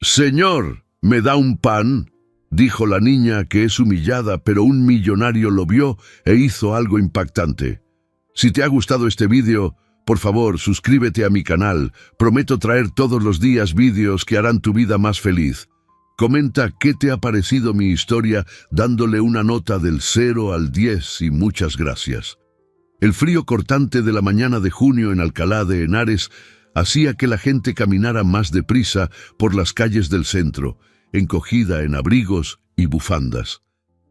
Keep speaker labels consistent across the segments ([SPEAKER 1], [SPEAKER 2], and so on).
[SPEAKER 1] Señor, ¿me da un pan?, dijo la niña, que es humillada, pero un millonario lo vio e hizo algo impactante. Si te ha gustado este vídeo, por favor, suscríbete a mi canal. Prometo traer todos los días vídeos que harán tu vida más feliz. Comenta qué te ha parecido mi historia dándole una nota del 0 al 10 y muchas gracias. El frío cortante de la mañana de junio en Alcalá de Henares hacía que la gente caminara más deprisa por las calles del centro, encogida en abrigos y bufandas.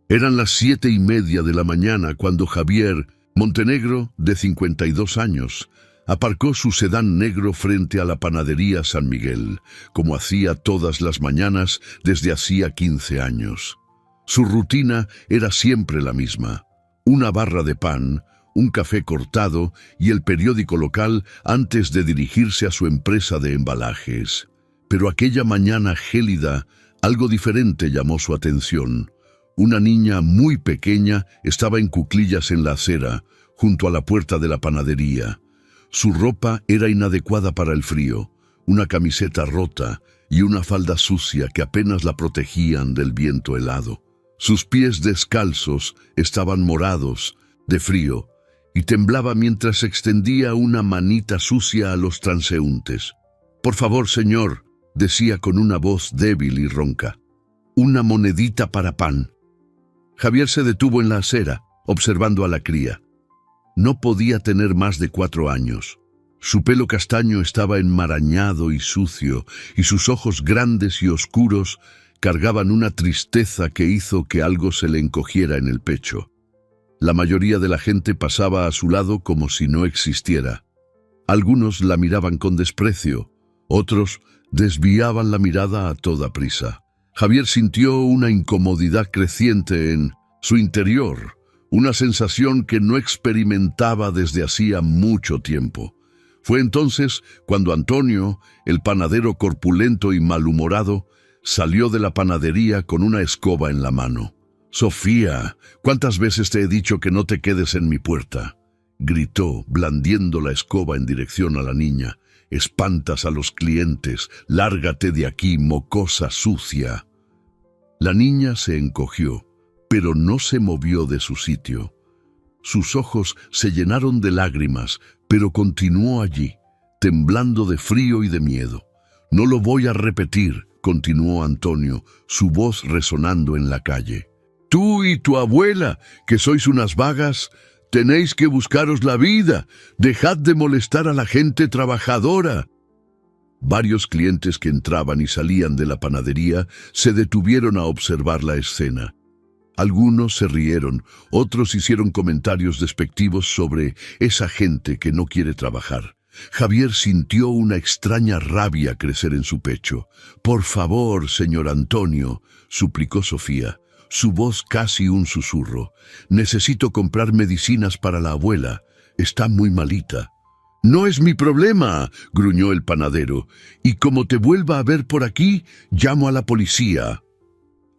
[SPEAKER 1] Eran las 7:30 de la mañana cuando Javier Montenegro, de 52 años, aparcó su sedán negro frente a la panadería San Miguel, como hacía todas las mañanas desde hacía 15 años. Su rutina era siempre la misma: una barra de pan, un café cortado y el periódico local antes de dirigirse a su empresa de embalajes. Pero aquella mañana gélida, algo diferente llamó su atención. Una niña muy pequeña estaba en cuclillas en la acera, junto a la puerta de la panadería. Su ropa era inadecuada para el frío, una camiseta rota y una falda sucia que apenas la protegían del viento helado. Sus pies descalzos estaban morados de frío y temblaba mientras extendía una manita sucia a los transeúntes. «Por favor, señor», decía con una voz débil y ronca, «una monedita para pan». Javier se detuvo en la acera, observando a la cría. No podía tener más de 4 años. Su pelo castaño estaba enmarañado y sucio, y sus ojos grandes y oscuros cargaban una tristeza que hizo que algo se le encogiera en el pecho. La mayoría de la gente pasaba a su lado como si no existiera. Algunos la miraban con desprecio, otros desviaban la mirada a toda prisa. Javier sintió una incomodidad creciente en su interior, una sensación que no experimentaba desde hacía mucho tiempo. Fue entonces cuando Antonio, el panadero corpulento y malhumorado, salió de la panadería con una escoba en la mano. «Sofía, ¿cuántas veces te he dicho que no te quedes en mi puerta?», gritó, blandiendo la escoba en dirección a la niña. «Espantas a los clientes, lárgate de aquí, mocosa sucia». La niña se encogió, pero no se movió de su sitio. Sus ojos se llenaron de lágrimas, pero continuó allí, temblando de frío y de miedo. «No lo voy a repetir», continuó Antonio, su voz resonando en la calle. «Tú y tu abuela, que sois unas vagas, tenéis que buscaros la vida. Dejad de molestar a la gente trabajadora». Varios clientes que entraban y salían de la panadería se detuvieron a observar la escena. Algunos se rieron, otros hicieron comentarios despectivos sobre esa gente que no quiere trabajar. Javier sintió una extraña rabia crecer en su pecho. «Por favor, señor Antonio», suplicó Sofía, su voz casi un susurro. «Necesito comprar medicinas para la abuela. Está muy malita». «No es mi problema», gruñó el panadero, «y como te vuelva a ver por aquí, llamo a la policía».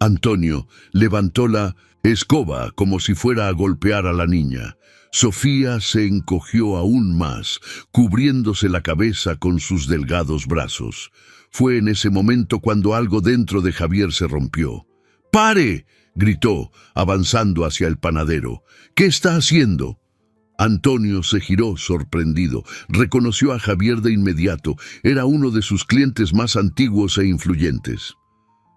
[SPEAKER 1] Antonio levantó la escoba como si fuera a golpear a la niña. Sofía se encogió aún más, cubriéndose la cabeza con sus delgados brazos. Fue en ese momento cuando algo dentro de Javier se rompió. «¡Pare!», gritó, avanzando hacia el panadero. «¿Qué está haciendo?». Antonio se giró sorprendido. Reconoció a Javier de inmediato. Era uno de sus clientes más antiguos e influyentes.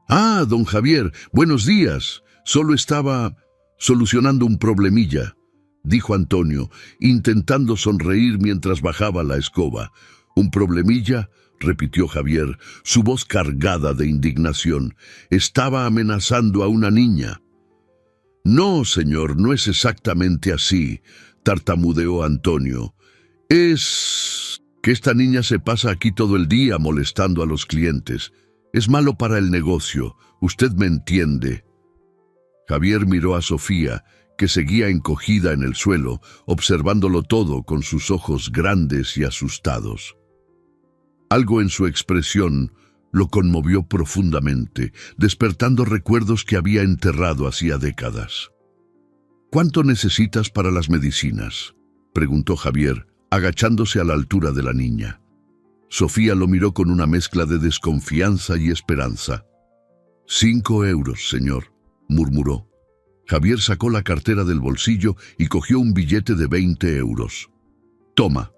[SPEAKER 1] «Ah, don Javier, buenos días. Solo estaba solucionando un problemilla», dijo Antonio, intentando sonreír mientras bajaba la escoba. «¿Un problemilla?», repitió Javier, su voz cargada de indignación. «Estaba amenazando a una niña». «No, señor, no es exactamente así», tartamudeó Antonio. «Es que esta niña se pasa aquí todo el día molestando a los clientes. Es malo para el negocio, usted me entiende». Javier miró a Sofía, que seguía encogida en el suelo, observándolo todo con sus ojos grandes y asustados. Algo en su expresión lo conmovió profundamente, despertando recuerdos que había enterrado hacía décadas. «¿Cuánto necesitas para las medicinas?», preguntó Javier, agachándose a la altura de la niña. Sofía lo miró con una mezcla de desconfianza y esperanza. 5 euros, señor, murmuró. Javier sacó la cartera del bolsillo y cogió un billete de 20 euros. Toma,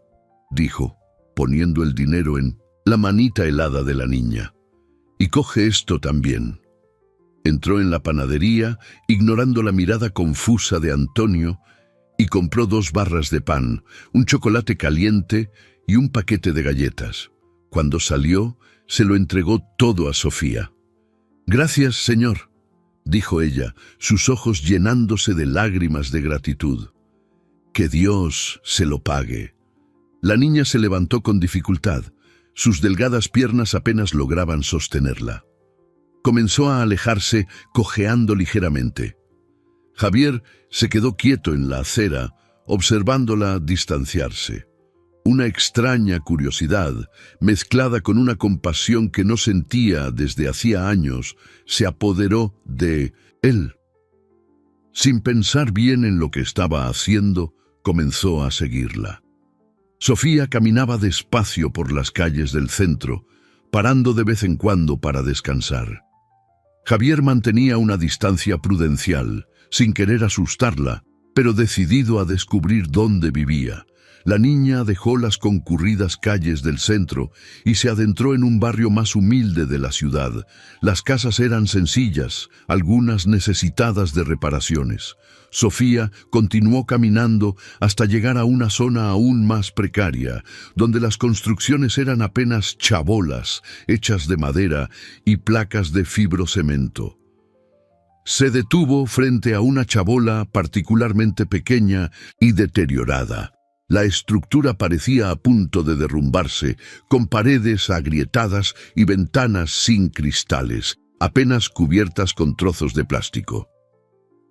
[SPEAKER 1] dijo, poniendo el dinero en la manita helada de la niña. Y coge esto también. Entró en la panadería, ignorando la mirada confusa de Antonio, y compró 2 barras de pan, un chocolate caliente y un paquete de galletas. Cuando salió, se lo entregó todo a Sofía. «Gracias, señor», dijo ella, sus ojos llenándose de lágrimas de gratitud. «Que Dios se lo pague». La niña se levantó con dificultad. Sus delgadas piernas apenas lograban sostenerla. Comenzó a alejarse, cojeando ligeramente. Javier se quedó quieto en la acera, observándola distanciarse. Una extraña curiosidad, mezclada con una compasión que no sentía desde hacía años, se apoderó de él. Sin pensar bien en lo que estaba haciendo, comenzó a seguirla. Sofía caminaba despacio por las calles del centro, parando de vez en cuando para descansar. Javier mantenía una distancia prudencial, sin querer asustarla, pero decidido a descubrir dónde vivía. La niña dejó las concurridas calles del centro y se adentró en un barrio más humilde de la ciudad. Las casas eran sencillas, algunas necesitadas de reparaciones. Sofía continuó caminando hasta llegar a una zona aún más precaria, donde las construcciones eran apenas chabolas, hechas de madera y placas de fibrocemento. Se detuvo frente a una chabola particularmente pequeña y deteriorada. La estructura parecía a punto de derrumbarse, con paredes agrietadas y ventanas sin cristales, apenas cubiertas con trozos de plástico.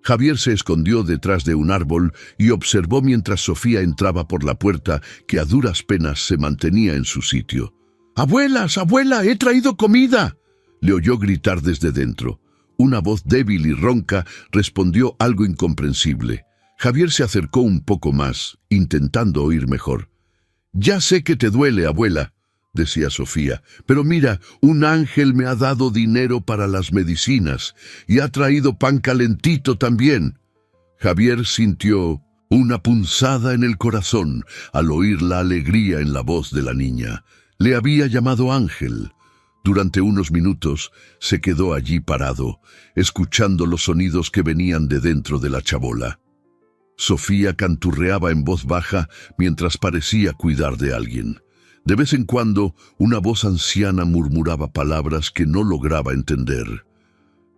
[SPEAKER 1] Javier se escondió detrás de un árbol y observó mientras Sofía entraba por la puerta, que a duras penas se mantenía en su sitio. «¡Abuelas, abuela, he traído comida!», le oyó gritar desde dentro. Una voz débil y ronca respondió algo incomprensible. Javier se acercó un poco más, intentando oír mejor. «Ya sé que te duele, abuela», decía Sofía, «pero mira, un ángel me ha dado dinero para las medicinas y ha traído pan calentito también». Javier sintió una punzada en el corazón al oír la alegría en la voz de la niña. Le había llamado Ángel. Durante unos minutos se quedó allí parado, escuchando los sonidos que venían de dentro de la chabola. Sofía canturreaba en voz baja mientras parecía cuidar de alguien. De vez en cuando, una voz anciana murmuraba palabras que no lograba entender.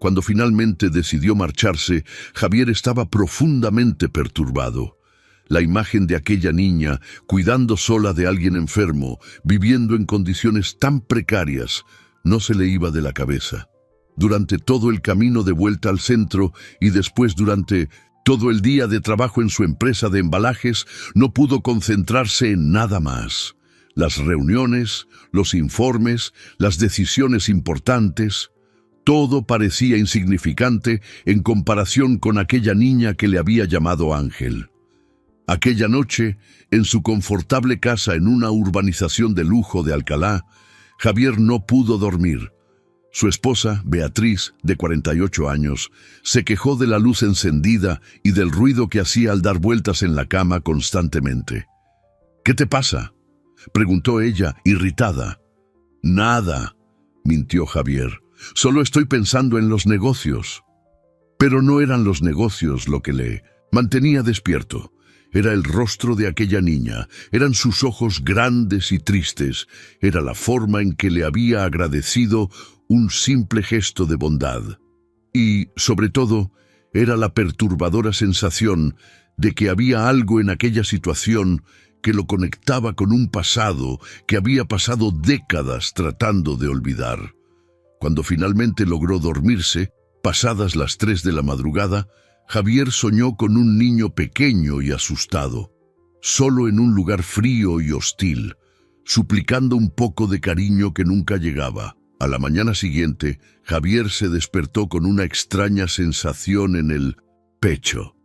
[SPEAKER 1] Cuando finalmente decidió marcharse, Javier estaba profundamente perturbado. La imagen de aquella niña, cuidando sola de alguien enfermo, viviendo en condiciones tan precarias, no se le iba de la cabeza. Durante todo el camino de vuelta al centro y después durante todo el día de trabajo en su empresa de embalajes, no pudo concentrarse en nada más. Las reuniones, los informes, las decisiones importantes, todo parecía insignificante en comparación con aquella niña que le había llamado Ángel. Aquella noche, en su confortable casa en una urbanización de lujo de Alcalá, Javier no pudo dormir. Su esposa, Beatriz, de 48 años, se quejó de la luz encendida y del ruido que hacía al dar vueltas en la cama constantemente. «¿Qué te pasa?», preguntó ella, irritada. «Nada», mintió Javier. «Solo estoy pensando en los negocios». Pero no eran los negocios lo que le mantenía despierto. Era el rostro de aquella niña, eran sus ojos grandes y tristes, era la forma en que le había agradecido un simple gesto de bondad. Y, sobre todo, era la perturbadora sensación de que había algo en aquella situación que lo conectaba con un pasado que había pasado décadas tratando de olvidar. Cuando finalmente logró dormirse, pasadas las 3 de la madrugada, Javier soñó con un niño pequeño y asustado, solo en un lugar frío y hostil, suplicando un poco de cariño que nunca llegaba. A la mañana siguiente, Javier se despertó con una extraña sensación en el pecho.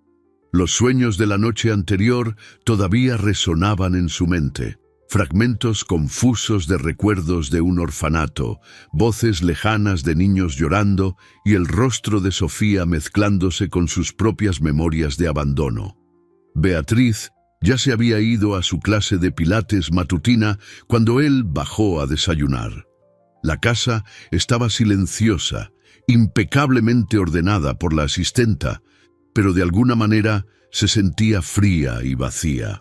[SPEAKER 1] Los sueños de la noche anterior todavía resonaban en su mente. fragmentos confusos de recuerdos de un orfanato, voces lejanas de niños llorando y el rostro de Sofía mezclándose con sus propias memorias de abandono. Beatriz ya se había ido a su clase de pilates matutina cuando él bajó a desayunar. La casa estaba silenciosa, impecablemente ordenada por la asistenta, pero de alguna manera se sentía fría y vacía.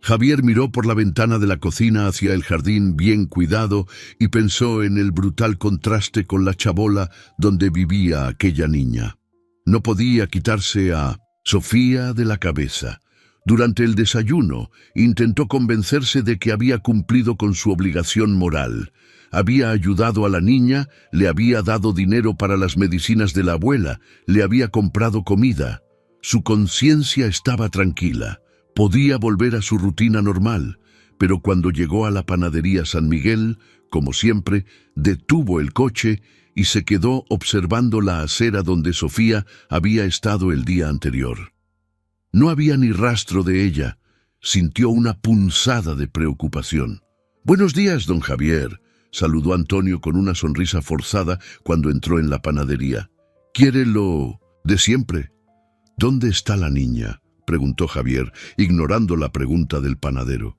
[SPEAKER 1] Javier miró por la ventana de la cocina hacia el jardín bien cuidado y pensó en el brutal contraste con la chabola donde vivía aquella niña. No podía quitarse a Sofía de la cabeza. Durante el desayuno, intentó convencerse de que había cumplido con su obligación moral. Había ayudado a la niña, le había dado dinero para las medicinas de la abuela, le había comprado comida. Su conciencia estaba tranquila. Podía volver a su rutina normal, pero cuando llegó a la panadería San Miguel, como siempre, detuvo el coche y se quedó observando la acera donde Sofía había estado el día anterior. No había ni rastro de ella. Sintió una punzada de preocupación. «Buenos días, don Javier», saludó Antonio con una sonrisa forzada cuando entró en la panadería. «¿Quiere lo de siempre?» «¿Dónde está la niña?», preguntó Javier, ignorando la pregunta del panadero.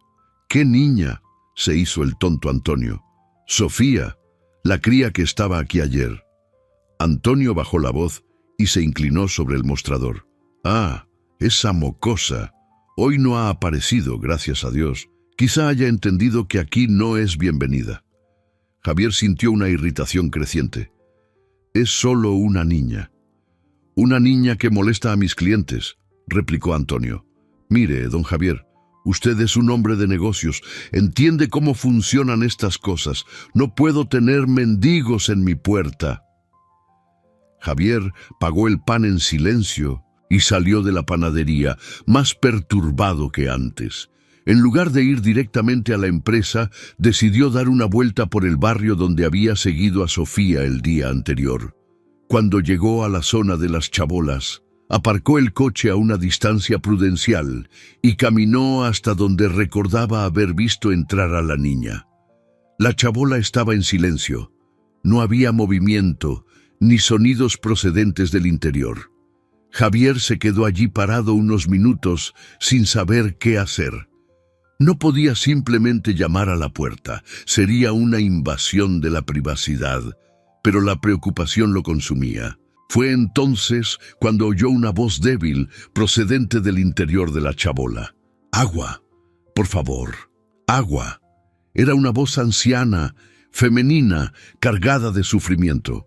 [SPEAKER 1] «¿Qué niña?», se hizo el tonto Antonio. «Sofía, la cría que estaba aquí ayer». Antonio bajó la voz y se inclinó sobre el mostrador. «Ah, esa mocosa. Hoy no ha aparecido, gracias a Dios. Quizá haya entendido que aquí no es bienvenida». Javier sintió una irritación creciente. «Es solo una niña». «Una niña que molesta a mis clientes», replicó Antonio. «Mire, don Javier, usted es un hombre de negocios, entiende cómo funcionan estas cosas. No puedo tener mendigos en mi puerta». Javier pagó el pan en silencio y salió de la panadería, más perturbado que antes. En lugar de ir directamente a la empresa, decidió dar una vuelta por el barrio donde había seguido a Sofía el día anterior. Cuando llegó a la zona de las chabolas, aparcó el coche a una distancia prudencial y caminó hasta donde recordaba haber visto entrar a la niña. La chabola estaba en silencio. No había movimiento, ni sonidos procedentes del interior. Javier se quedó allí parado unos minutos sin saber qué hacer. No podía simplemente llamar a la puerta, sería una invasión de la privacidad, pero la preocupación lo consumía. Fue entonces cuando oyó una voz débil procedente del interior de la chabola. «Agua, por favor, agua». Era una voz anciana, femenina, cargada de sufrimiento.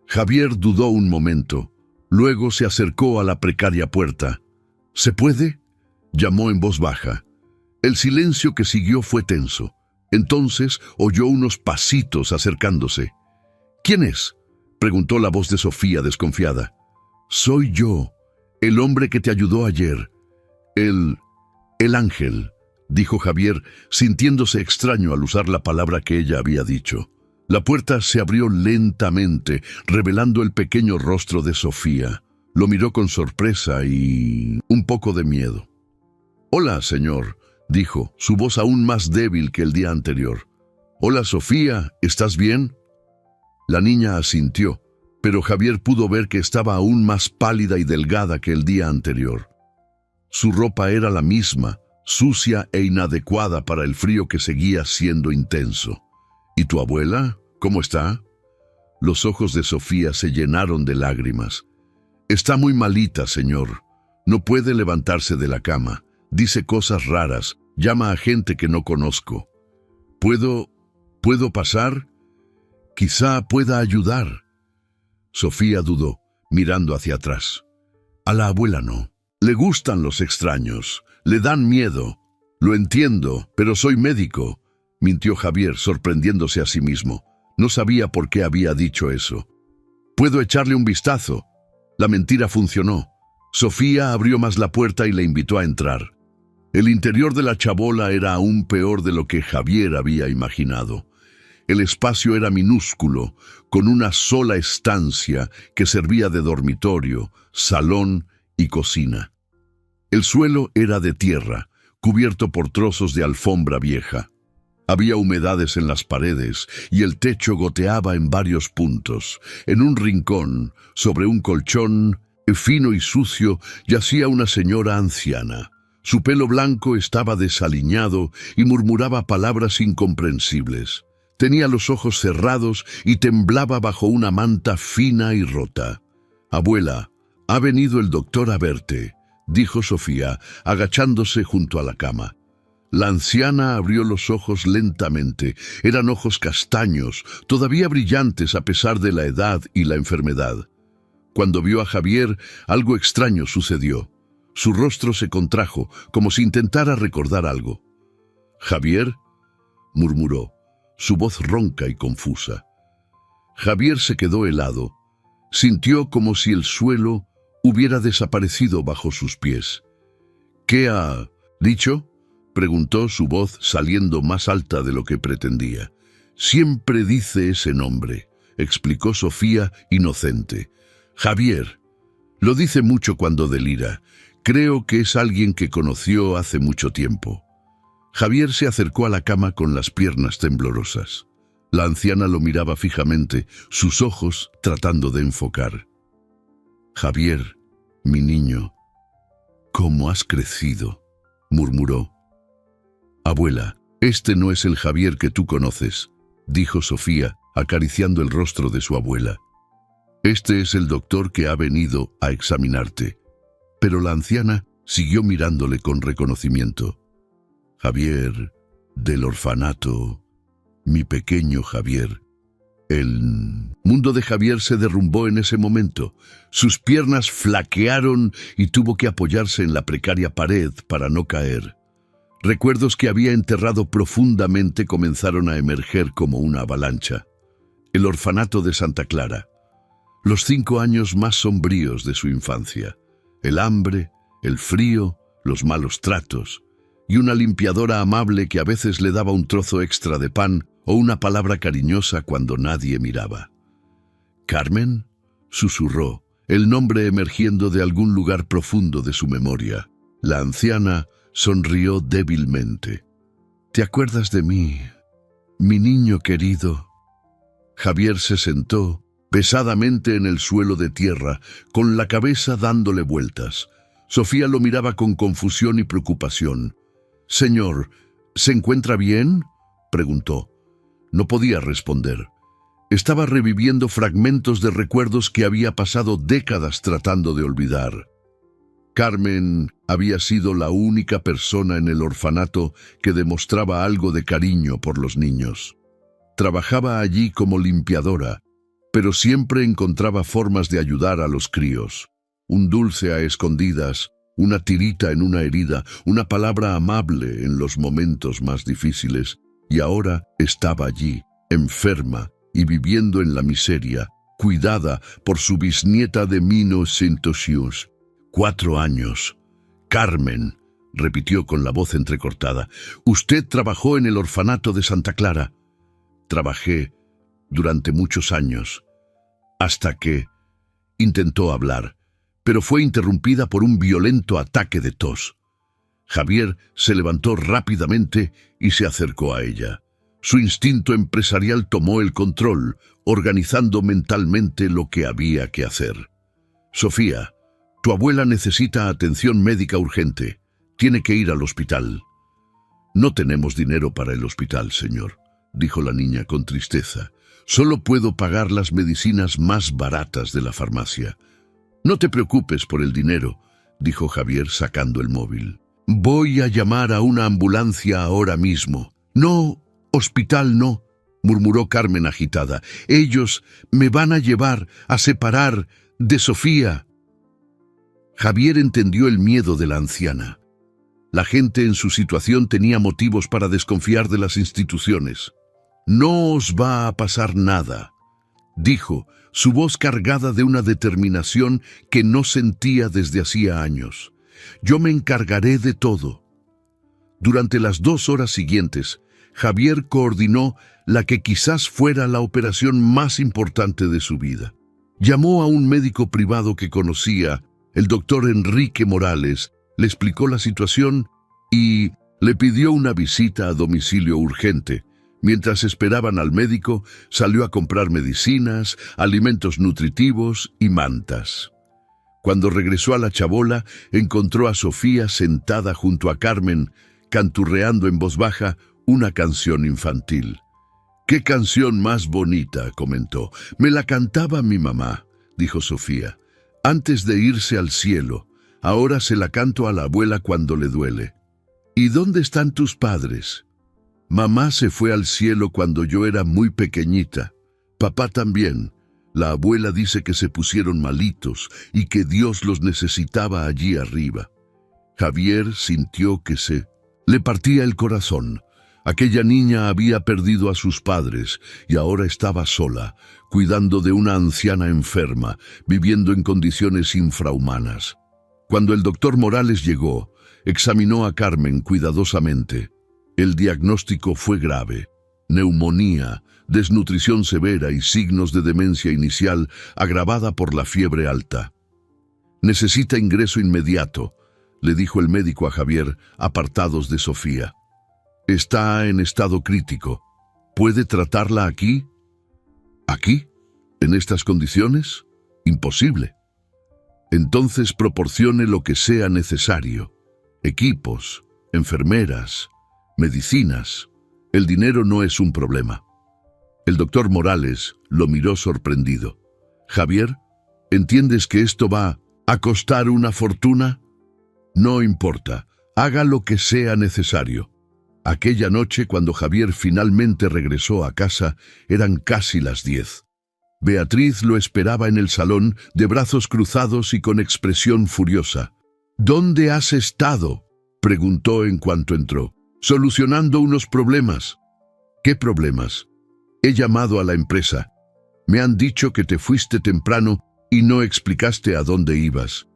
[SPEAKER 1] Javier dudó un momento. Luego se acercó a la precaria puerta. «¿Se puede?», llamó en voz baja. El silencio que siguió fue tenso. Entonces oyó unos pasitos acercándose. «¿Quién es?», preguntó la voz de Sofía desconfiada. «Soy yo, el hombre que te ayudó ayer. El ángel», dijo Javier, sintiéndose extraño al usar la palabra que ella había dicho. La puerta se abrió lentamente, revelando el pequeño rostro de Sofía. Lo miró con sorpresa y un poco de miedo. «Hola, señor», dijo, su voz aún más débil que el día anterior. «Hola, Sofía, ¿estás bien?». La niña asintió, pero Javier pudo ver que estaba aún más pálida y delgada que el día anterior. Su ropa era la misma, sucia e inadecuada para el frío que seguía siendo intenso. «¿Y tu abuela? ¿Cómo está?». Los ojos de Sofía se llenaron de lágrimas. «Está muy malita, señor. No puede levantarse de la cama. Dice cosas raras. Llama a gente que no conozco. ¿Puedo pasar? Quizá pueda ayudar». Sofía dudó, mirando hacia atrás. «A la abuela no. Le gustan los extraños. Le dan miedo. Lo entiendo, pero soy médico», mintió Javier, sorprendiéndose a sí mismo. No sabía por qué había dicho eso. «Puedo echarle un vistazo». La mentira funcionó. Sofía abrió más la puerta y le invitó a entrar. El interior de la chabola era aún peor de lo que Javier había imaginado. El espacio era minúsculo, con una sola estancia que servía de dormitorio, salón y cocina. El suelo era de tierra, cubierto por trozos de alfombra vieja. Había humedades en las paredes y el techo goteaba en varios puntos. En un rincón, sobre un colchón fino y sucio, yacía una señora anciana. Su pelo blanco estaba desaliñado y murmuraba palabras incomprensibles. Tenía los ojos cerrados y temblaba bajo una manta fina y rota. «Abuela, ha venido el doctor a verte», dijo Sofía, agachándose junto a la cama. La anciana abrió los ojos lentamente. Eran ojos castaños, todavía brillantes a pesar de la edad y la enfermedad. Cuando vio a Javier, algo extraño sucedió. Su rostro se contrajo, como si intentara recordar algo. «¿Javier?», murmuró, su voz ronca y confusa. Javier se quedó helado. Sintió como si el suelo hubiera desaparecido bajo sus pies. «¿Qué ha dicho?», preguntó, su voz saliendo más alta de lo que pretendía. «Siempre dice ese nombre», explicó Sofía, inocente. «Javier. Lo dice mucho cuando delira. Creo que es alguien que conoció hace mucho tiempo». Javier se acercó a la cama con las piernas temblorosas. La anciana lo miraba fijamente, sus ojos tratando de enfocar. «Javier, mi niño, ¿cómo has crecido?», murmuró. «Abuela, este no es el Javier que tú conoces», dijo Sofía, acariciando el rostro de su abuela. «Este es el doctor que ha venido a examinarte». Pero la anciana siguió mirándole con reconocimiento. «Javier, del orfanato, mi pequeño Javier». El mundo de Javier se derrumbó en ese momento. Sus piernas flaquearon y tuvo que apoyarse en la precaria pared para no caer. Recuerdos que había enterrado profundamente comenzaron a emerger como una avalancha. El orfanato de Santa Clara. Los 5 años más sombríos de su infancia. El hambre, el frío, los malos tratos. Y una limpiadora amable que a veces le daba un trozo extra de pan o una palabra cariñosa cuando nadie miraba. «¿Carmen?», susurró, el nombre emergiendo de algún lugar profundo de su memoria. La anciana sonrió débilmente. «¿Te acuerdas de mí, mi niño querido?». Javier se sentó pesadamente en el suelo de tierra, con la cabeza dándole vueltas. Sofía lo miraba con confusión y preocupación. «Señor, ¿se encuentra bien?», preguntó. No podía responder. Estaba reviviendo fragmentos de recuerdos que había pasado décadas tratando de olvidar. Carmen había sido la única persona en el orfanato que demostraba algo de cariño por los niños. Trabajaba allí como limpiadora, pero siempre encontraba formas de ayudar a los críos. Un dulce a escondidas, una tirita en una herida, una palabra amable en los momentos más difíciles, y ahora estaba allí, enferma y viviendo en la miseria, cuidada por su bisnieta de 1900. 4 años. «Carmen», repitió con la voz entrecortada, «¿usted trabajó en el orfanato de Santa Clara?». «Trabajé durante muchos años, hasta que…». Intentó hablar, pero fue interrumpida por un violento ataque de tos. Javier se levantó rápidamente y se acercó a ella. Su instinto empresarial tomó el control, organizando mentalmente lo que había que hacer. «Sofía, tu abuela necesita atención médica urgente. Tiene que ir al hospital». «No tenemos dinero para el hospital, señor», dijo la niña con tristeza. «Solo puedo pagar las medicinas más baratas de la farmacia». «No te preocupes por el dinero», dijo Javier sacando el móvil. «Voy a llamar a una ambulancia ahora mismo». «No, hospital no», murmuró Carmen agitada. «Ellos me van a llevar a separar de Sofía». Javier entendió el miedo de la anciana. La gente en su situación tenía motivos para desconfiar de las instituciones. «No os va a pasar nada», dijo, su voz cargada de una determinación que no sentía desde hacía años. «Yo me encargaré de todo». Durante las 2 horas siguientes, Javier coordinó la que quizás fuera la operación más importante de su vida. Llamó a un médico privado que conocía, el doctor Enrique Morales, le explicó la situación y Le pidió una visita a domicilio urgente. Mientras esperaban al médico, salió a comprar medicinas, alimentos nutritivos y mantas. Cuando regresó a la chabola, encontró a Sofía sentada junto a Carmen, canturreando en voz baja una canción infantil. «¡Qué canción más bonita!», comentó. «Me la cantaba mi mamá», dijo Sofía, «antes de irse al cielo. Ahora se la canto a la abuela cuando le duele». «¿Y dónde están tus padres?» «Mamá se fue al cielo cuando yo era muy pequeñita. Papá también. La abuela dice que se pusieron malitos y que Dios los necesitaba allí arriba». Javier sintió que se le partía el corazón. Aquella niña había perdido a sus padres y ahora estaba sola, cuidando de una anciana enferma, viviendo en condiciones infrahumanas. Cuando el doctor Morales llegó, examinó a Carmen cuidadosamente. El diagnóstico fue grave: neumonía, desnutrición severa y signos de demencia inicial agravada por la fiebre alta. «Necesita ingreso inmediato», le dijo el médico a Javier, apartados de Sofía. «Está en estado crítico. ¿Puede tratarla aquí?» «¿Aquí? ¿En estas condiciones? Imposible». «Entonces proporcione lo que sea necesario. Equipos, enfermeras, medicinas. El dinero no es un problema». El doctor Morales lo miró sorprendido. «Javier, ¿entiendes que esto va a costar una fortuna?» «No importa, haga lo que sea necesario». Aquella noche, cuando Javier finalmente regresó a casa, eran casi las 10. Beatriz lo esperaba en el salón, de brazos cruzados y con expresión furiosa. «¿Dónde has estado?», preguntó en cuanto entró. «Solucionando unos problemas». «¿Qué problemas?». «He llamado a la empresa. Me han dicho que te fuiste temprano y no explicaste a dónde ibas».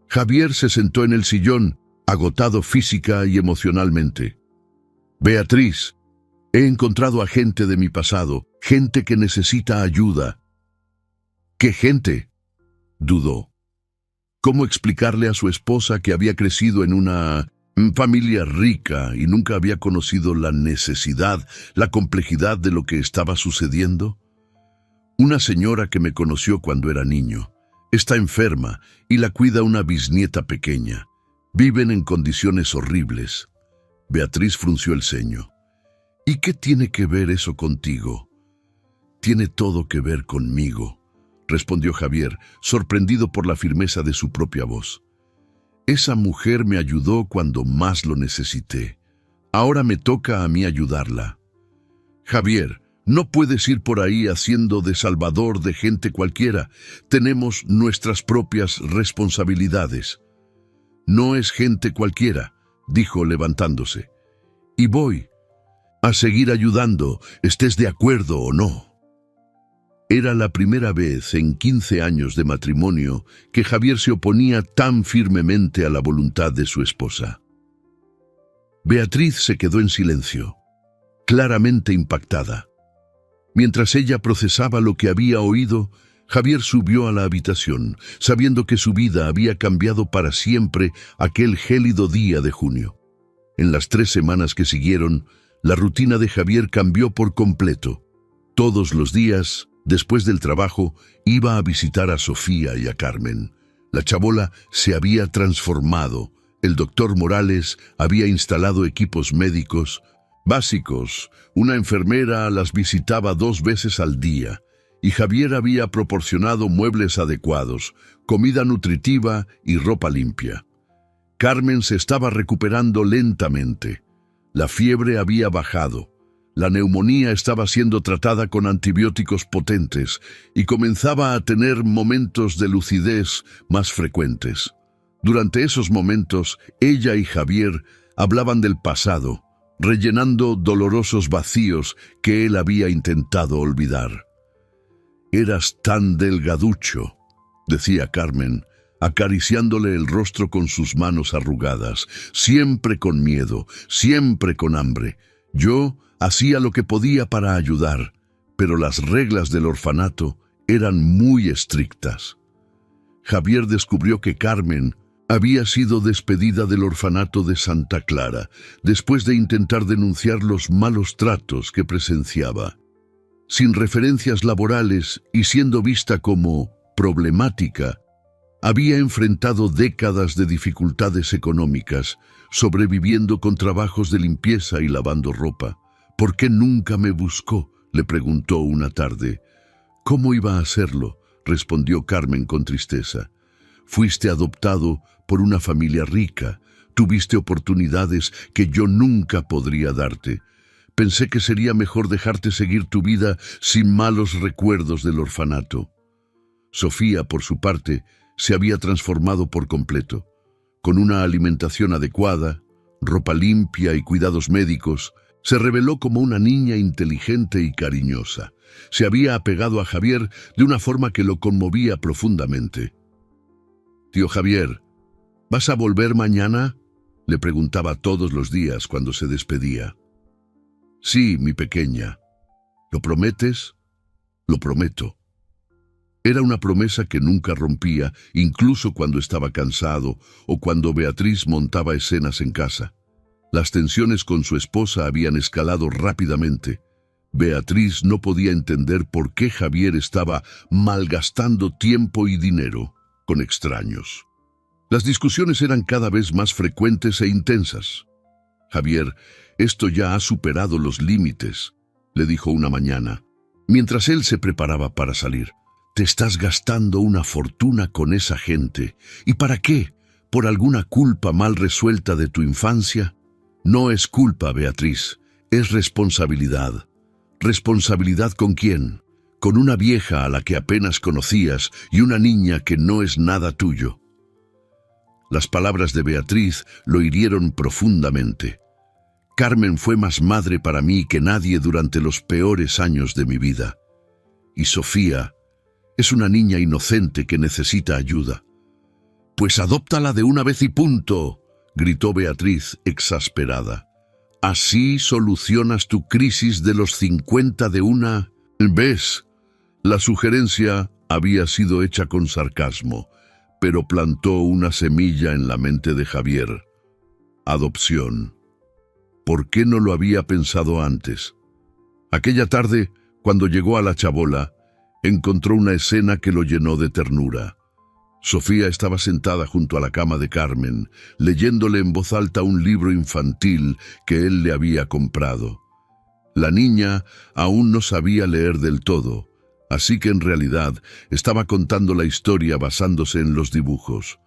[SPEAKER 1] Javier se sentó en el sillón, agotado física y emocionalmente. «Beatriz, he encontrado a gente de mi pasado, gente que necesita ayuda». «¿Qué gente?», dudó. ¿Cómo explicarle a su esposa que había crecido en una familia rica y nunca había conocido la necesidad, la complejidad de lo que estaba sucediendo? «Una señora que me conoció cuando era niño. Está enferma y la cuida una bisnieta pequeña. Viven en condiciones horribles». Beatriz frunció el ceño. «¿Y qué tiene que ver eso contigo?». «Tiene todo que ver conmigo», respondió Javier, sorprendido por la firmeza de su propia voz. «Esa mujer me ayudó cuando más lo necesité. Ahora me toca a mí ayudarla». «Javier, no puedes ir por ahí haciendo de salvador de gente cualquiera. Tenemos nuestras propias responsabilidades». «No es gente cualquiera», dijo levantándose. «Y voy a seguir ayudando, estés de acuerdo o no». Era la primera vez en 15 años de matrimonio que Javier se oponía tan firmemente a la voluntad de su esposa. Beatriz se quedó en silencio, claramente impactada. Mientras ella procesaba lo que había oído, Javier subió a la habitación, sabiendo que su vida había cambiado para siempre aquel gélido día de junio. En las 3 semanas que siguieron, la rutina de Javier cambió por completo. Todos los días, después del trabajo, iba a visitar a Sofía y a Carmen. La chabola se había transformado. El doctor Morales había instalado equipos médicos básicos. Una enfermera las visitaba 2 veces al día. Y Javier había proporcionado muebles adecuados, comida nutritiva y ropa limpia. Carmen se estaba recuperando lentamente. La fiebre había bajado. La neumonía estaba siendo tratada con antibióticos potentes y comenzaba a tener momentos de lucidez más frecuentes. Durante esos momentos, ella y Javier hablaban del pasado, rellenando dolorosos vacíos que él había intentado olvidar. «Eras tan delgaducho», decía Carmen, acariciándole el rostro con sus manos arrugadas, «siempre con miedo, siempre con hambre. Yo hacía lo que podía para ayudar, pero las reglas del orfanato eran muy estrictas». Javier descubrió que Carmen Había sido despedida del orfanato de Santa Clara, después de intentar denunciar los malos tratos que presenciaba. Sin referencias laborales y siendo vista como problemática, había enfrentado décadas de dificultades económicas, sobreviviendo con trabajos de limpieza y lavando ropa. ¿Por qué nunca me buscó?, le preguntó una tarde. ¿Cómo iba a hacerlo?, respondió Carmen con tristeza. Fuiste adoptado por una familia rica, tuviste oportunidades que yo nunca podría darte. Pensé que sería mejor dejarte seguir tu vida sin malos recuerdos del orfanato. Sofía, por su parte, se había transformado por completo. Con una alimentación adecuada, ropa limpia y cuidados médicos, se reveló como una niña inteligente y cariñosa. Se había apegado a Javier de una forma que lo conmovía profundamente. «Tío Javier, ¿vas a volver mañana?», le preguntaba todos los días cuando se despedía. «Sí, mi pequeña. ¿Lo prometes?». «Lo prometo». Era una promesa que nunca rompía, incluso cuando estaba cansado o cuando Beatriz montaba escenas en casa. Las tensiones con su esposa habían escalado rápidamente. Beatriz no podía entender por qué Javier estaba malgastando tiempo y dinero con extraños. Las discusiones eran cada vez más frecuentes e intensas. «Javier, esto ya ha superado los límites», le dijo una mañana, mientras él se preparaba para salir. «Te estás gastando una fortuna con esa gente. ¿Y para qué? ¿Por alguna culpa mal resuelta de tu infancia?». «No es culpa, Beatriz, es responsabilidad». «¿Responsabilidad con quién?». «Con una vieja a la que apenas conocías y una niña que no es nada tuyo». Las palabras de Beatriz lo hirieron profundamente. «Carmen fue más madre para mí que nadie durante los peores años de mi vida. Y Sofía es una niña inocente que necesita ayuda». «Pues adóptala de una vez y punto», gritó Beatriz exasperada. «Así solucionas tu crisis de los 50 de una...». «¿Ves?». La sugerencia había sido hecha con sarcasmo, pero plantó una semilla en la mente de Javier. Adopción. ¿Por qué no lo había pensado antes? Aquella tarde, cuando llegó a la chabola, encontró una escena que lo llenó de ternura. Sofía estaba sentada junto a la cama de Carmen, leyéndole en voz alta un libro infantil que él le había comprado. La niña aún no sabía leer del todo, así que en realidad estaba contando la historia basándose en los dibujos.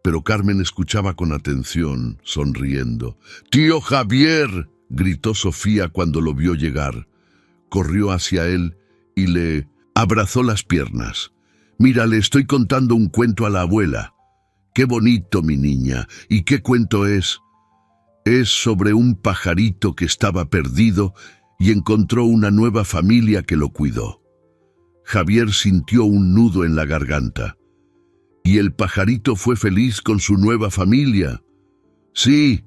[SPEAKER 1] Pero Carmen escuchaba con atención, sonriendo. «¡Tío Javier!», gritó Sofía cuando lo vio llegar. Corrió hacia él y le abrazó las piernas. «Mira, le estoy contando un cuento a la abuela». «Qué bonito, mi niña. ¿Y qué cuento es?». «Es sobre un pajarito que estaba perdido y encontró una nueva familia que lo cuidó». Javier sintió un nudo en la garganta. «¿Y el pajarito fue feliz con su nueva familia?». «Sí,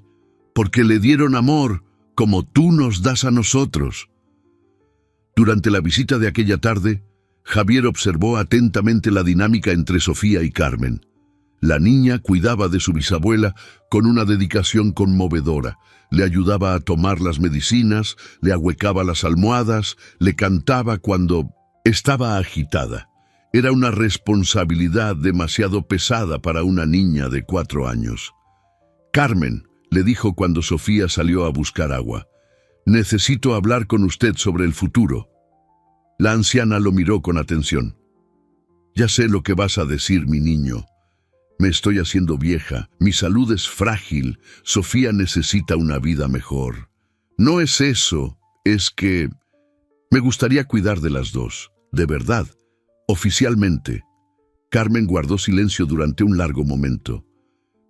[SPEAKER 1] porque le dieron amor, como tú nos das a nosotros». Durante la visita de aquella tarde, Javier observó atentamente la dinámica entre Sofía y Carmen. La niña cuidaba de su bisabuela con una dedicación conmovedora. Le ayudaba a tomar las medicinas, le ahuecaba las almohadas, le cantaba cuando estaba agitada. Era una responsabilidad demasiado pesada para una niña de 4 años. «Carmen», le dijo cuando Sofía salió a buscar agua, «necesito hablar con usted sobre el futuro». La anciana lo miró con atención. «Ya sé lo que vas a decir, mi niño. Me estoy haciendo vieja, mi salud es frágil, Sofía necesita una vida mejor. No es eso, es que me gustaría cuidar de las dos, de verdad, oficialmente». Carmen guardó silencio durante un largo momento.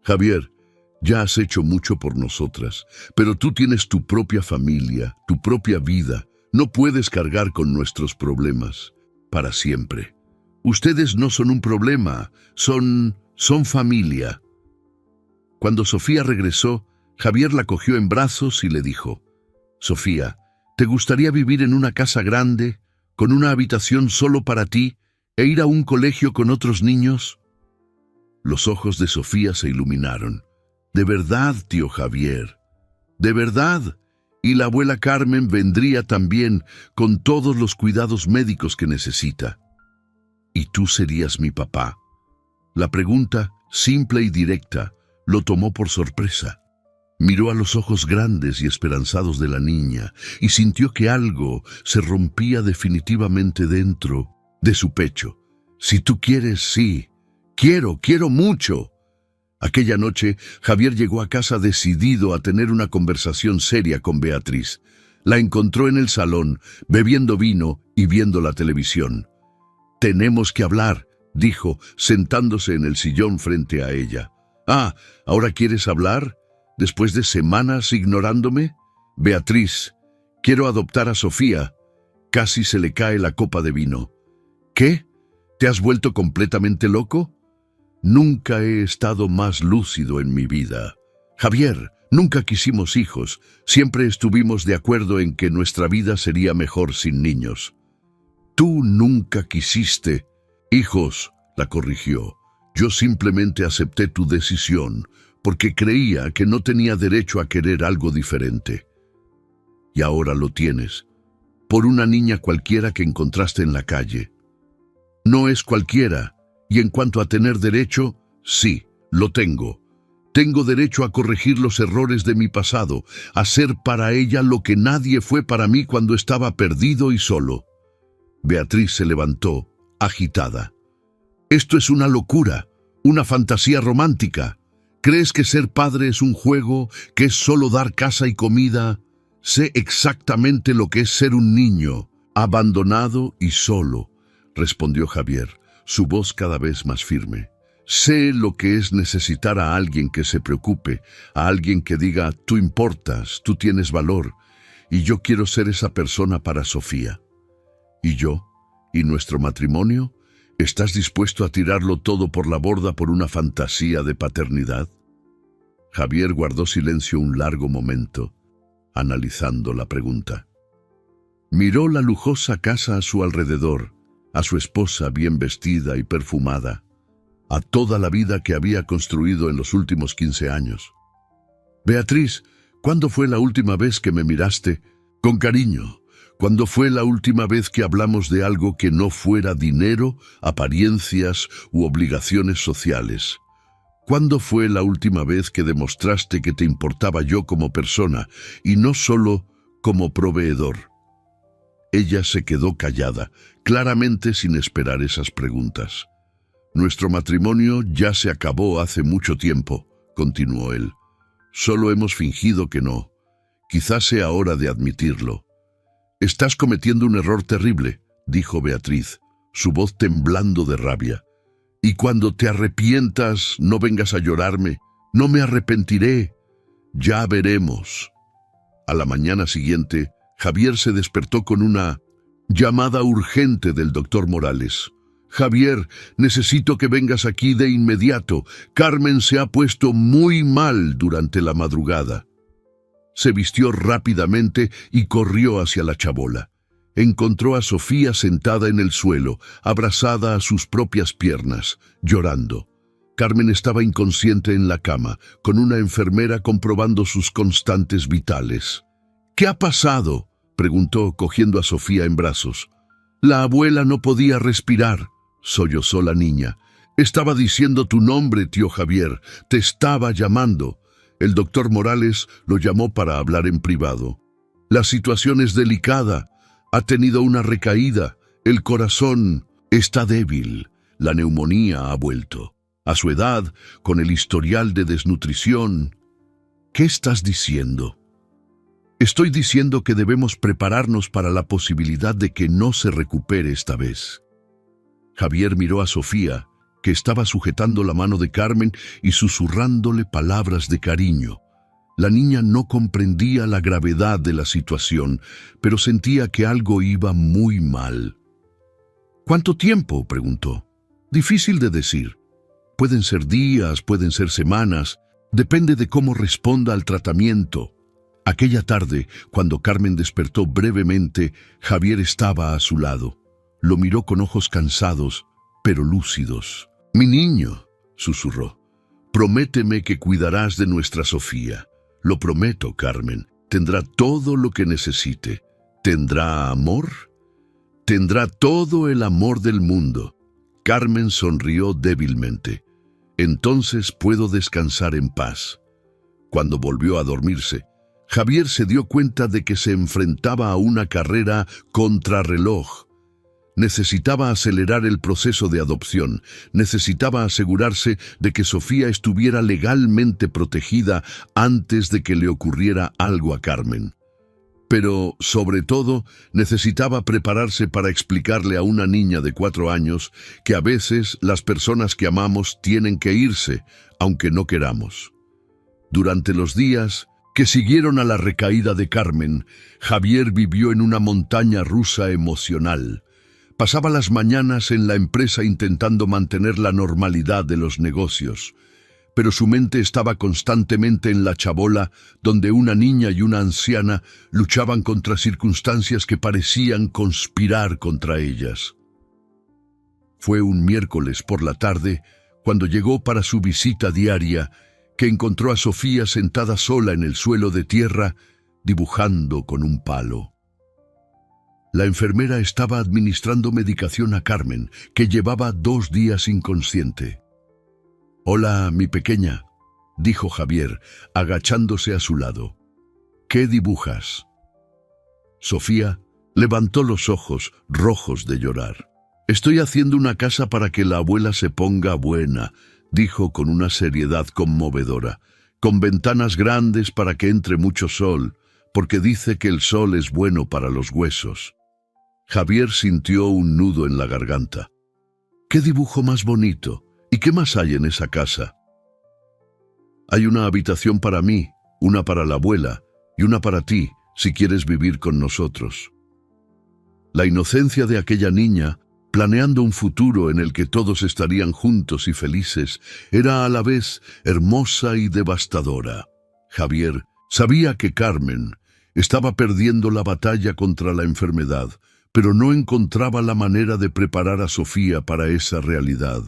[SPEAKER 1] «Javier, ya has hecho mucho por nosotras, pero tú tienes tu propia familia, tu propia vida. No puedes cargar con nuestros problemas para siempre. Ustedes no son un problema, son familia». Cuando Sofía regresó, Javier la cogió en brazos y le dijo: «Sofía, ¿te gustaría vivir en una casa grande, con una habitación solo para ti, e ir a un colegio con otros niños?». Los ojos de Sofía se iluminaron. «¿De verdad, tío Javier? ¿De verdad?» Y la abuela Carmen vendría también con todos los cuidados médicos que necesita. ¿Y tú serías mi papá? La pregunta, simple y directa, lo tomó por sorpresa. Miró a los ojos grandes y esperanzados de la niña y sintió que algo se rompía definitivamente dentro de su pecho. «Si tú quieres, sí. Quiero mucho». Aquella noche, Javier llegó a casa decidido a tener una conversación seria con Beatriz. La encontró en el salón, bebiendo vino y viendo la televisión. «Tenemos que hablar», dijo, sentándose en el sillón frente a ella. «Ah, ¿ahora quieres hablar? ¿Después de semanas ignorándome?» «Beatriz, quiero adoptar a Sofía». Casi se le cae la copa de vino. «¿Qué? ¿Te has vuelto completamente loco?» «Nunca he estado más lúcido en mi vida. Javier, nunca quisimos hijos. Siempre estuvimos de acuerdo en que nuestra vida sería mejor sin niños». «Tú nunca quisiste hijos», la corrigió. «Yo simplemente acepté tu decisión porque creía que no tenía derecho a querer algo diferente. Y ahora lo tienes, por una niña cualquiera que encontraste en la calle. No es cualquiera, y en cuanto a tener derecho, sí, lo tengo. Tengo derecho a corregir los errores de mi pasado, a ser para ella lo que nadie fue para mí cuando estaba perdido y solo». Beatriz se levantó, agitada. «Esto es una locura, una fantasía romántica. ¿Crees que ser padre es un juego, que es solo dar casa y comida? Sé exactamente lo que es ser un niño, abandonado y solo», respondió Javier, su voz cada vez más firme. «Sé lo que es necesitar a alguien que se preocupe, a alguien que diga, tú importas, tú tienes valor, y yo quiero ser esa persona para Sofía. ¿Y yo? ¿Y nuestro matrimonio? ¿Estás dispuesto a tirarlo todo por la borda por una fantasía de paternidad?» Javier guardó silencio un largo momento, analizando la pregunta. Miró la lujosa casa a su alrededor, a su esposa bien vestida y perfumada, a toda la vida que había construido en los últimos 15 años. «Beatriz, ¿cuándo fue la última vez que me miraste con cariño? ¿Cuándo fue la última vez que hablamos de algo que no fuera dinero, apariencias u obligaciones sociales? ¿Cuándo fue la última vez que demostraste que te importaba yo como persona y no solo como proveedor?» Ella se quedó callada, claramente sin esperar esas preguntas. «Nuestro matrimonio ya se acabó hace mucho tiempo», continuó él. «Solo hemos fingido que no. Quizás sea hora de admitirlo». «Estás cometiendo un error terrible», dijo Beatriz, su voz temblando de rabia. «Y cuando te arrepientas, no vengas a llorarme. No me arrepentiré. Ya veremos». A la mañana siguiente, Javier se despertó con una llamada urgente del doctor Morales. «Javier, necesito que vengas aquí de inmediato. Carmen se ha puesto muy mal durante la madrugada». Se vistió rápidamente y corrió hacia la chabola. Encontró a Sofía sentada en el suelo, abrazada a sus propias piernas, llorando. Carmen estaba inconsciente en la cama, con una enfermera comprobando sus constantes vitales. «¿Qué ha pasado?», preguntó, cogiendo a Sofía en brazos. «La abuela no podía respirar», sollozó la niña. «Estaba diciendo tu nombre, tío Javier. Te estaba llamando». El doctor Morales lo llamó para hablar en privado. «La situación es delicada. Ha tenido una recaída. El corazón está débil. La neumonía ha vuelto. A su edad, con el historial de desnutrición». «¿Qué estás diciendo?». «Estoy diciendo que debemos prepararnos para la posibilidad de que no se recupere esta vez». Javier miró a Sofía, que estaba sujetando la mano de Carmen y susurrándole palabras de cariño. La niña no comprendía la gravedad de la situación, pero sentía que algo iba muy mal. «¿Cuánto tiempo?», preguntó. «Difícil de decir. Pueden ser días, pueden ser semanas. Depende de cómo responda al tratamiento». Aquella tarde, cuando Carmen despertó brevemente, Javier estaba a su lado. Lo miró con ojos cansados, pero lúcidos. «Mi niño, susurró. Prométeme que cuidarás de nuestra Sofía. Lo prometo, Carmen. Tendrá todo lo que necesite. ¿Tendrá amor? Tendrá todo el amor del mundo. Carmen sonrió débilmente. Entonces puedo descansar en paz. Cuando volvió a dormirse, Javier se dio cuenta de que se enfrentaba a una carrera contrarreloj. Necesitaba acelerar el proceso de adopción, necesitaba asegurarse de que Sofía estuviera legalmente protegida antes de que le ocurriera algo a Carmen. Pero, sobre todo, necesitaba prepararse para explicarle a una niña de 4 años que a veces las personas que amamos tienen que irse, aunque no queramos. Durante los días que siguieron a la recaída de Carmen, Javier vivió en una montaña rusa emocional. Pasaba las mañanas en la empresa intentando mantener la normalidad de los negocios, pero su mente estaba constantemente en la chabola, donde una niña y una anciana luchaban contra circunstancias que parecían conspirar contra ellas. Fue un miércoles por la tarde, cuando llegó para su visita diaria, que encontró a Sofía sentada sola en el suelo de tierra, dibujando con un palo. La enfermera estaba administrando medicación a Carmen, que llevaba 2 días inconsciente. «Hola, mi pequeña», dijo Javier, agachándose a su lado. «¿Qué dibujas?» Sofía levantó los ojos, rojos de llorar. «Estoy haciendo una casa para que la abuela se ponga buena», dijo con una seriedad conmovedora, «con ventanas grandes para que entre mucho sol, porque dice que el sol es bueno para los huesos». Javier sintió un nudo en la garganta. «¿Qué dibujo más bonito? ¿Y qué más hay en esa casa?» «Hay una habitación para mí, una para la abuela y una para ti, si quieres vivir con nosotros». La inocencia de aquella niña, planeando un futuro en el que todos estarían juntos y felices, era a la vez hermosa y devastadora. Javier sabía que Carmen estaba perdiendo la batalla contra la enfermedad, pero no encontraba la manera de preparar a Sofía para esa realidad.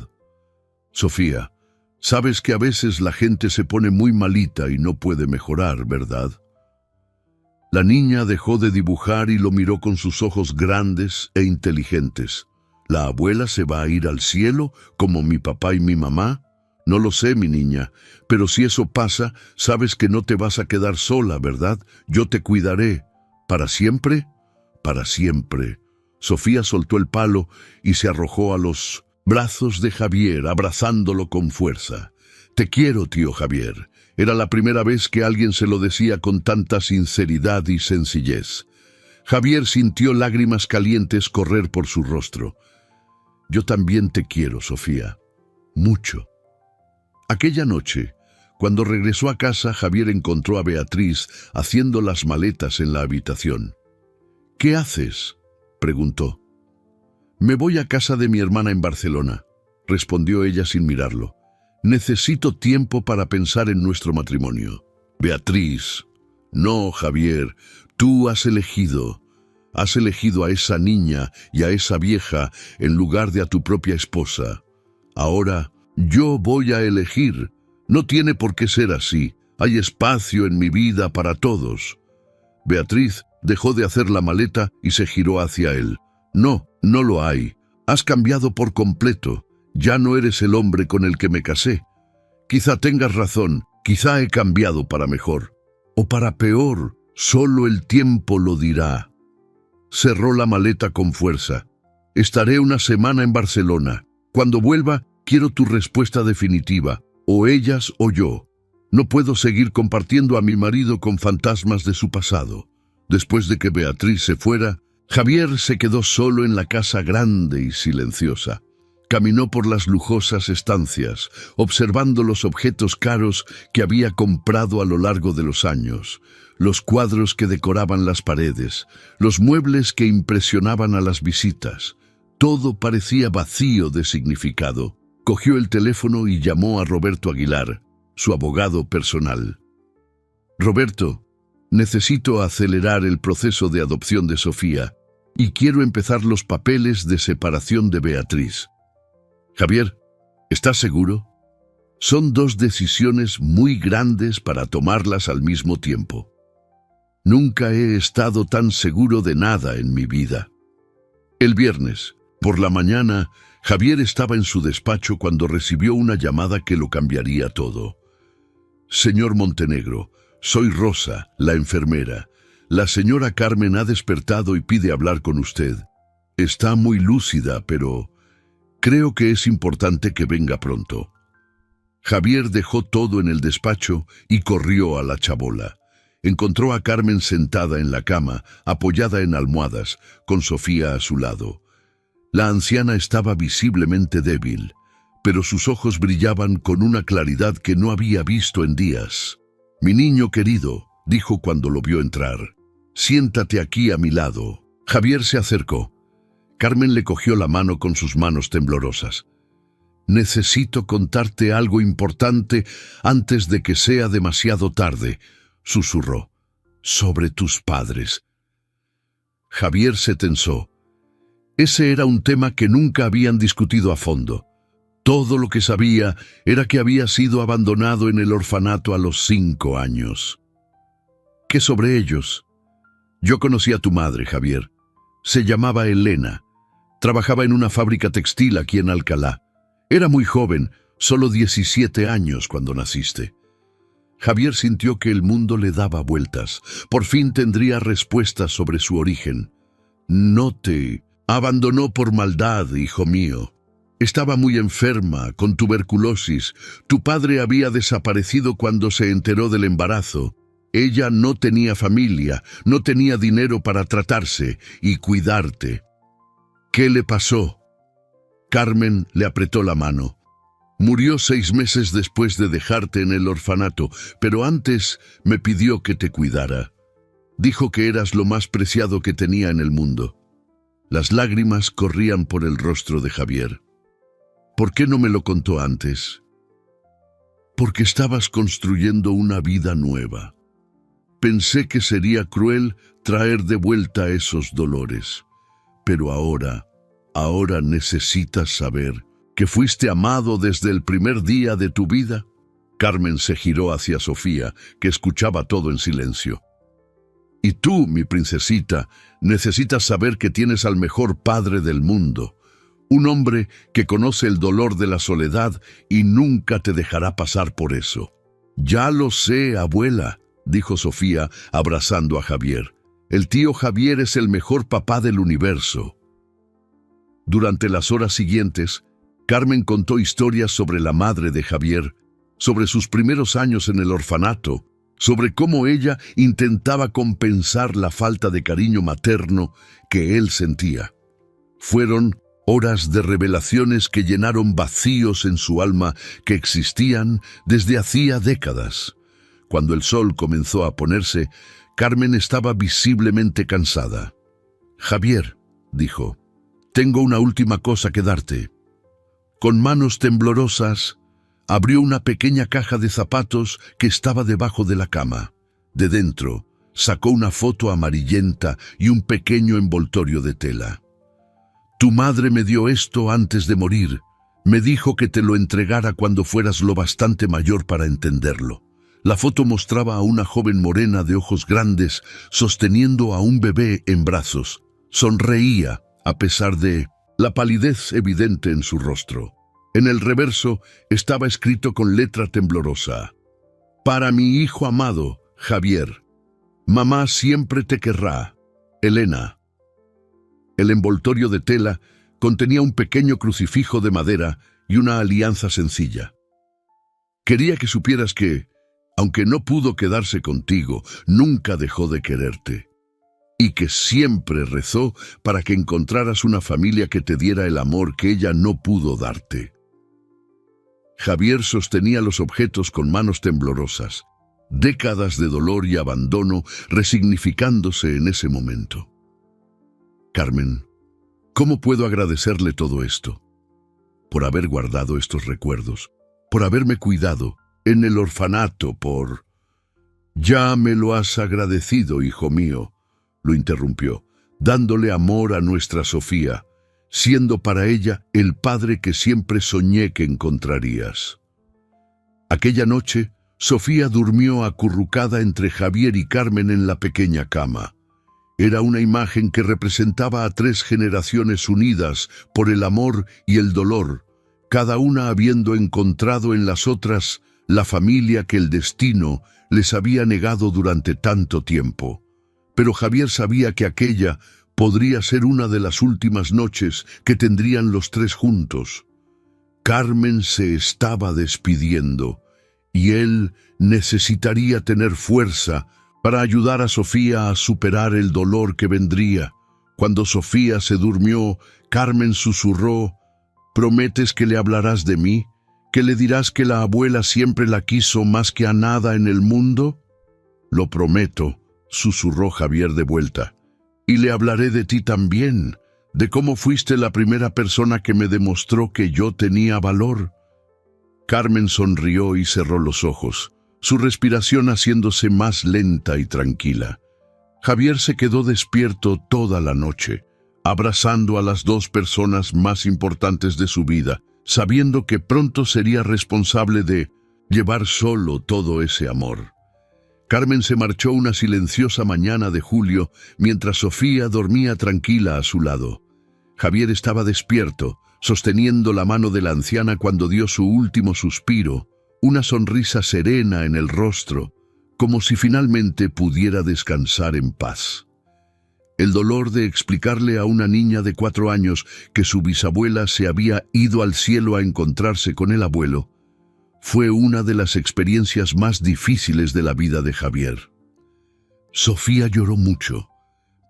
[SPEAKER 1] «Sofía, sabes que a veces la gente se pone muy malita y no puede mejorar, ¿verdad?» La niña dejó de dibujar y lo miró con sus ojos grandes e inteligentes. «¿La abuela se va a ir al cielo, como mi papá y mi mamá?» «No lo sé, mi niña, pero si eso pasa, sabes que no te vas a quedar sola, ¿verdad? Yo te cuidaré. ¿Para siempre?» «Para siempre». Sofía soltó el palo y se arrojó a los brazos de Javier, abrazándolo con fuerza. «Te quiero, tío Javier». Era la primera vez que alguien se lo decía con tanta sinceridad y sencillez. Javier sintió lágrimas calientes correr por su rostro. «Yo también te quiero, Sofía. Mucho». Aquella noche, cuando regresó a casa, Javier encontró a Beatriz haciendo las maletas en la habitación. «¿Qué haces?», preguntó. «Me voy a casa de mi hermana en Barcelona», respondió ella sin mirarlo. «Necesito tiempo para pensar en nuestro matrimonio». «Beatriz». «No, Javier, tú has elegido a esa niña y a esa vieja en lugar de a tu propia esposa. Ahora yo voy a elegir. No tiene por qué ser así. Hay espacio en mi vida para todos». Beatriz dejó de hacer la maleta y se giró hacia él. «No, no lo hay. Has cambiado por completo. Ya no eres el hombre con el que me casé. Quizá tengas razón, quizá he cambiado para mejor. O para peor, solo el tiempo lo dirá». Cerró la maleta con fuerza. «Estaré una semana en Barcelona. Cuando vuelva, quiero tu respuesta definitiva, o ellas o yo. No puedo seguir compartiendo a mi marido con fantasmas de su pasado». Después de que Beatriz se fuera, Javier se quedó solo en la casa grande y silenciosa. Caminó por las lujosas estancias, observando los objetos caros que había comprado a lo largo de los años, los cuadros que decoraban las paredes, los muebles que impresionaban a las visitas. Todo parecía vacío de significado. Cogió el teléfono y llamó a Roberto Aguilar, su abogado personal. «Roberto, necesito acelerar el proceso de adopción de Sofía y quiero empezar los papeles de separación de Beatriz». «Javier, ¿estás seguro?». Son dos decisiones muy grandes para tomarlas al mismo tiempo. Nunca he estado tan seguro de nada en mi vida. El viernes, por la mañana, Javier estaba en su despacho cuando recibió una llamada que lo cambiaría todo. Señor Montenegro, soy Rosa, la enfermera. La señora Carmen ha despertado y pide hablar con usted. Está muy lúcida, pero creo que es importante que venga pronto. Javier dejó todo en el despacho y corrió a la chabola. Encontró a Carmen sentada en la cama, apoyada en almohadas, con Sofía a su lado. La anciana estaba visiblemente débil, pero sus ojos brillaban con una claridad que no había visto en días. «Mi niño querido», dijo cuando lo vio entrar, «siéntate aquí a mi lado». Javier se acercó. Carmen le cogió la mano con sus manos temblorosas. «Necesito contarte algo importante antes de que sea demasiado tarde», susurró. «Sobre tus padres». Javier se tensó. Ese era un tema que nunca habían discutido a fondo. Todo lo que sabía era que había sido abandonado en el orfanato a los 5 años. «¿Qué sobre ellos?» «Yo conocí a tu madre, Javier. Se llamaba Elena. Trabajaba en una fábrica textil aquí en Alcalá. Era muy joven, solo 17 años cuando naciste». Javier sintió que el mundo le daba vueltas. Por fin tendría respuestas sobre su origen. «No te abandonó por maldad, hijo mío. Estaba muy enferma, con tuberculosis. Tu padre había desaparecido cuando se enteró del embarazo. Ella no tenía familia, no tenía dinero para tratarse y cuidarte». «¿Qué le pasó?» Carmen le apretó la mano. «Murió 6 meses después de dejarte en el orfanato, pero antes me pidió que te cuidara. Dijo que eras lo más preciado que tenía en el mundo». Las lágrimas corrían por el rostro de Javier. «¿Por qué no me lo contó antes?» «Porque estabas construyendo una vida nueva. Pensé que sería cruel traer de vuelta esos dolores. Pero ahora necesitas saber que fuiste amado desde el primer día de tu vida». Carmen se giró hacia Sofía, que escuchaba todo en silencio. «Y tú, mi princesita, necesitas saber que tienes al mejor padre del mundo, un hombre que conoce el dolor de la soledad y nunca te dejará pasar por eso». «Ya lo sé, abuela», dijo Sofía, abrazando a Javier. «El tío Javier es el mejor papá del universo». Durante las horas siguientes, Carmen contó historias sobre la madre de Javier, sobre sus primeros años en el orfanato, sobre cómo ella intentaba compensar la falta de cariño materno que él sentía. Fueron horas de revelaciones que llenaron vacíos en su alma que existían desde hacía décadas. Cuando el sol comenzó a ponerse, Carmen estaba visiblemente cansada. «Javier», dijo, «tengo una última cosa que darte». Con manos temblorosas, abrió una pequeña caja de zapatos que estaba debajo de la cama. De dentro, sacó una foto amarillenta y un pequeño envoltorio de tela. «Tu madre me dio esto antes de morir. Me dijo que te lo entregara cuando fueras lo bastante mayor para entenderlo». La foto mostraba a una joven morena de ojos grandes sosteniendo a un bebé en brazos. Sonreía, a pesar de la palidez evidente en su rostro. En el reverso estaba escrito con letra temblorosa: «Para mi hijo amado, Javier. Mamá siempre te querrá. Elena». El envoltorio de tela contenía un pequeño crucifijo de madera y una alianza sencilla. «Quería que supieras que, aunque no pudo quedarse contigo, nunca dejó de quererte. Y que siempre rezó para que encontraras una familia que te diera el amor que ella no pudo darte». Javier sostenía los objetos con manos temblorosas, décadas de dolor y abandono resignificándose en ese momento. «Carmen, ¿cómo puedo agradecerle todo esto? Por haber guardado estos recuerdos, por haberme cuidado en el orfanato, por...» «Ya me lo has agradecido, hijo mío», lo interrumpió, «dándole amor a nuestra Sofía, siendo para ella el padre que siempre soñé que encontrarías». Aquella noche, Sofía durmió acurrucada entre Javier y Carmen en la pequeña cama. Era una imagen que representaba a 3 generaciones unidas por el amor y el dolor, cada una habiendo encontrado en las otras la familia que el destino les había negado durante tanto tiempo. Pero Javier sabía que aquella podría ser una de las últimas noches que tendrían los 3 juntos. Carmen se estaba despidiendo y él necesitaría tener fuerza para ayudar a Sofía a superar el dolor que vendría. Cuando Sofía se durmió, Carmen susurró: «¿Prometes que le hablarás de mí? ¿Que le dirás que la abuela siempre la quiso más que a nada en el mundo?» «Lo prometo», susurró Javier de vuelta. «Y le hablaré de ti también, de cómo fuiste la primera persona que me demostró que yo tenía valor». Carmen sonrió y cerró los ojos, su respiración haciéndose más lenta y tranquila. Javier se quedó despierto toda la noche, abrazando a las 2 personas más importantes de su vida, sabiendo que pronto sería responsable de llevar solo todo ese amor. Carmen se marchó una silenciosa mañana de julio, mientras Sofía dormía tranquila a su lado. Javier estaba despierto, sosteniendo la mano de la anciana cuando dio su último suspiro, una sonrisa serena en el rostro, como si finalmente pudiera descansar en paz. El dolor de explicarle a una niña de 4 años que su bisabuela se había ido al cielo a encontrarse con el abuelo fue una de las experiencias más difíciles de la vida de Javier. Sofía lloró mucho,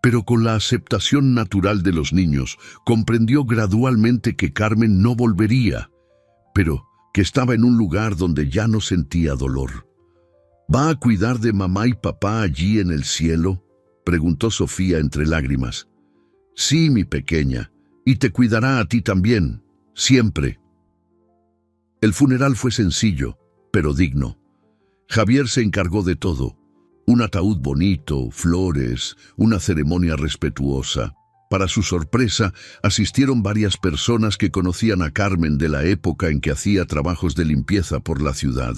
[SPEAKER 1] pero con la aceptación natural de los niños, comprendió gradualmente que Carmen no volvería, pero que estaba en un lugar donde ya no sentía dolor. «¿Va a cuidar de mamá y papá allí en el cielo?», preguntó Sofía entre lágrimas. «Sí, mi pequeña, y te cuidará a ti también, siempre». El funeral fue sencillo, pero digno. Javier se encargó de todo: un ataúd bonito, flores, una ceremonia respetuosa. Para su sorpresa, asistieron varias personas que conocían a Carmen de la época en que hacía trabajos de limpieza por la ciudad.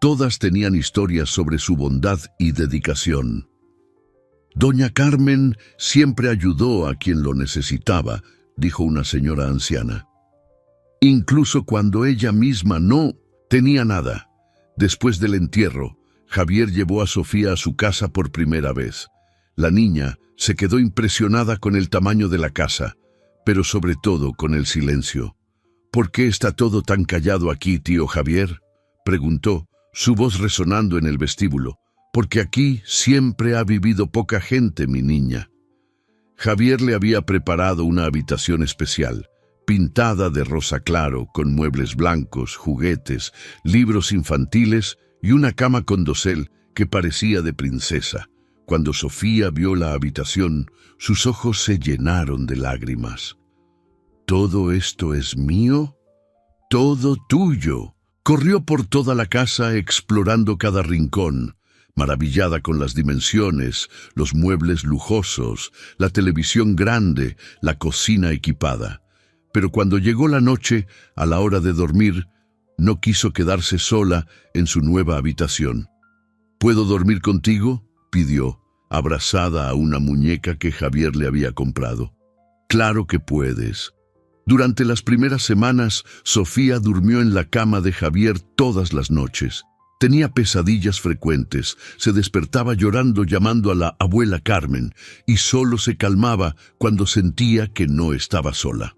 [SPEAKER 1] Todas tenían historias sobre su bondad y dedicación. «Doña Carmen siempre ayudó a quien lo necesitaba», dijo una señora anciana. «Incluso cuando ella misma no tenía nada». Después del entierro, Javier llevó a Sofía a su casa por primera vez. La niña se quedó impresionada con el tamaño de la casa, pero sobre todo con el silencio. «¿Por qué está todo tan callado aquí, tío Javier?», preguntó, su voz resonando en el vestíbulo. «Porque aquí siempre ha vivido poca gente, mi niña». Javier le había preparado una habitación especial, pintada de rosa claro, con muebles blancos, juguetes, libros infantiles y una cama con dosel que parecía de princesa. Cuando Sofía vio la habitación, sus ojos se llenaron de lágrimas. «¿Todo esto es mío?». «Todo tuyo». Corrió por toda la casa explorando cada rincón, maravillada con las dimensiones, los muebles lujosos, la televisión grande, la cocina equipada. Pero cuando llegó la noche, a la hora de dormir, no quiso quedarse sola en su nueva habitación. «¿Puedo dormir contigo?», pidió, abrazada a una muñeca que Javier le había comprado. «Claro que puedes». Durante las primeras semanas, Sofía durmió en la cama de Javier todas las noches. Tenía pesadillas frecuentes, se despertaba llorando llamando a la abuela Carmen y solo se calmaba cuando sentía que no estaba sola.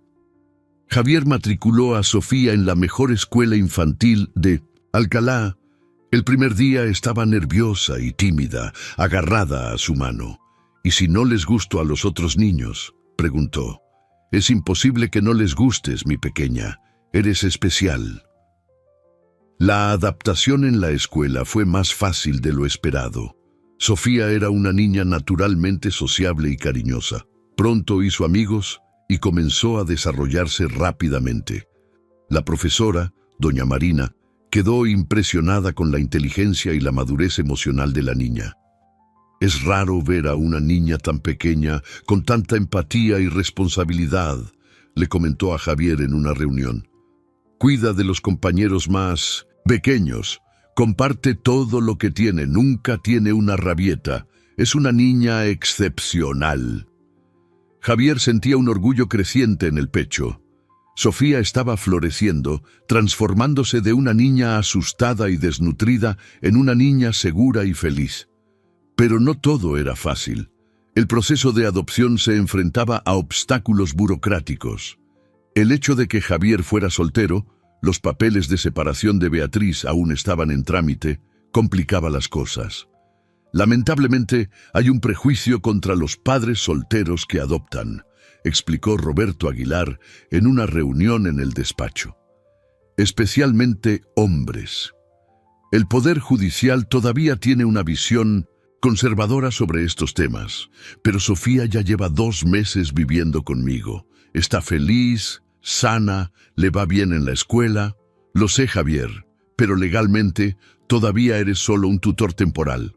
[SPEAKER 1] Javier matriculó a Sofía en la mejor escuela infantil de Alcalá. El primer día estaba nerviosa y tímida, agarrada a su mano. «¿Y si no les gusto a los otros niños?», preguntó. «Es imposible que no les gustes, mi pequeña. Eres especial». La adaptación en la escuela fue más fácil de lo esperado. Sofía era una niña naturalmente sociable y cariñosa. Pronto hizo amigos y comenzó a desarrollarse rápidamente. La profesora, doña Marina, quedó impresionada con la inteligencia y la madurez emocional de la niña. «Es raro ver a una niña tan pequeña con tanta empatía y responsabilidad», le comentó a Javier en una reunión. «Cuida de los compañeros más Pequeños, comparte todo lo que tiene, nunca tiene una rabieta. Es una niña excepcional. Javier sentía un orgullo creciente en el pecho. Sofía estaba floreciendo, transformándose de una niña asustada y desnutrida en una niña segura y feliz. Pero no todo era fácil. El proceso de adopción se enfrentaba a obstáculos burocráticos. El hecho de que Javier fuera soltero, los papeles de separación de Beatriz aún estaban en trámite, complicaba las cosas. Lamentablemente, hay un prejuicio contra los padres solteros que adoptan, explicó Roberto Aguilar en una reunión en el despacho. Especialmente hombres. El Poder Judicial todavía tiene una visión conservadora sobre estos temas, pero Sofía ya lleva 2 meses viviendo conmigo. Está feliz, sana, le va bien en la escuela. Lo sé, Javier, pero legalmente todavía eres solo un tutor temporal.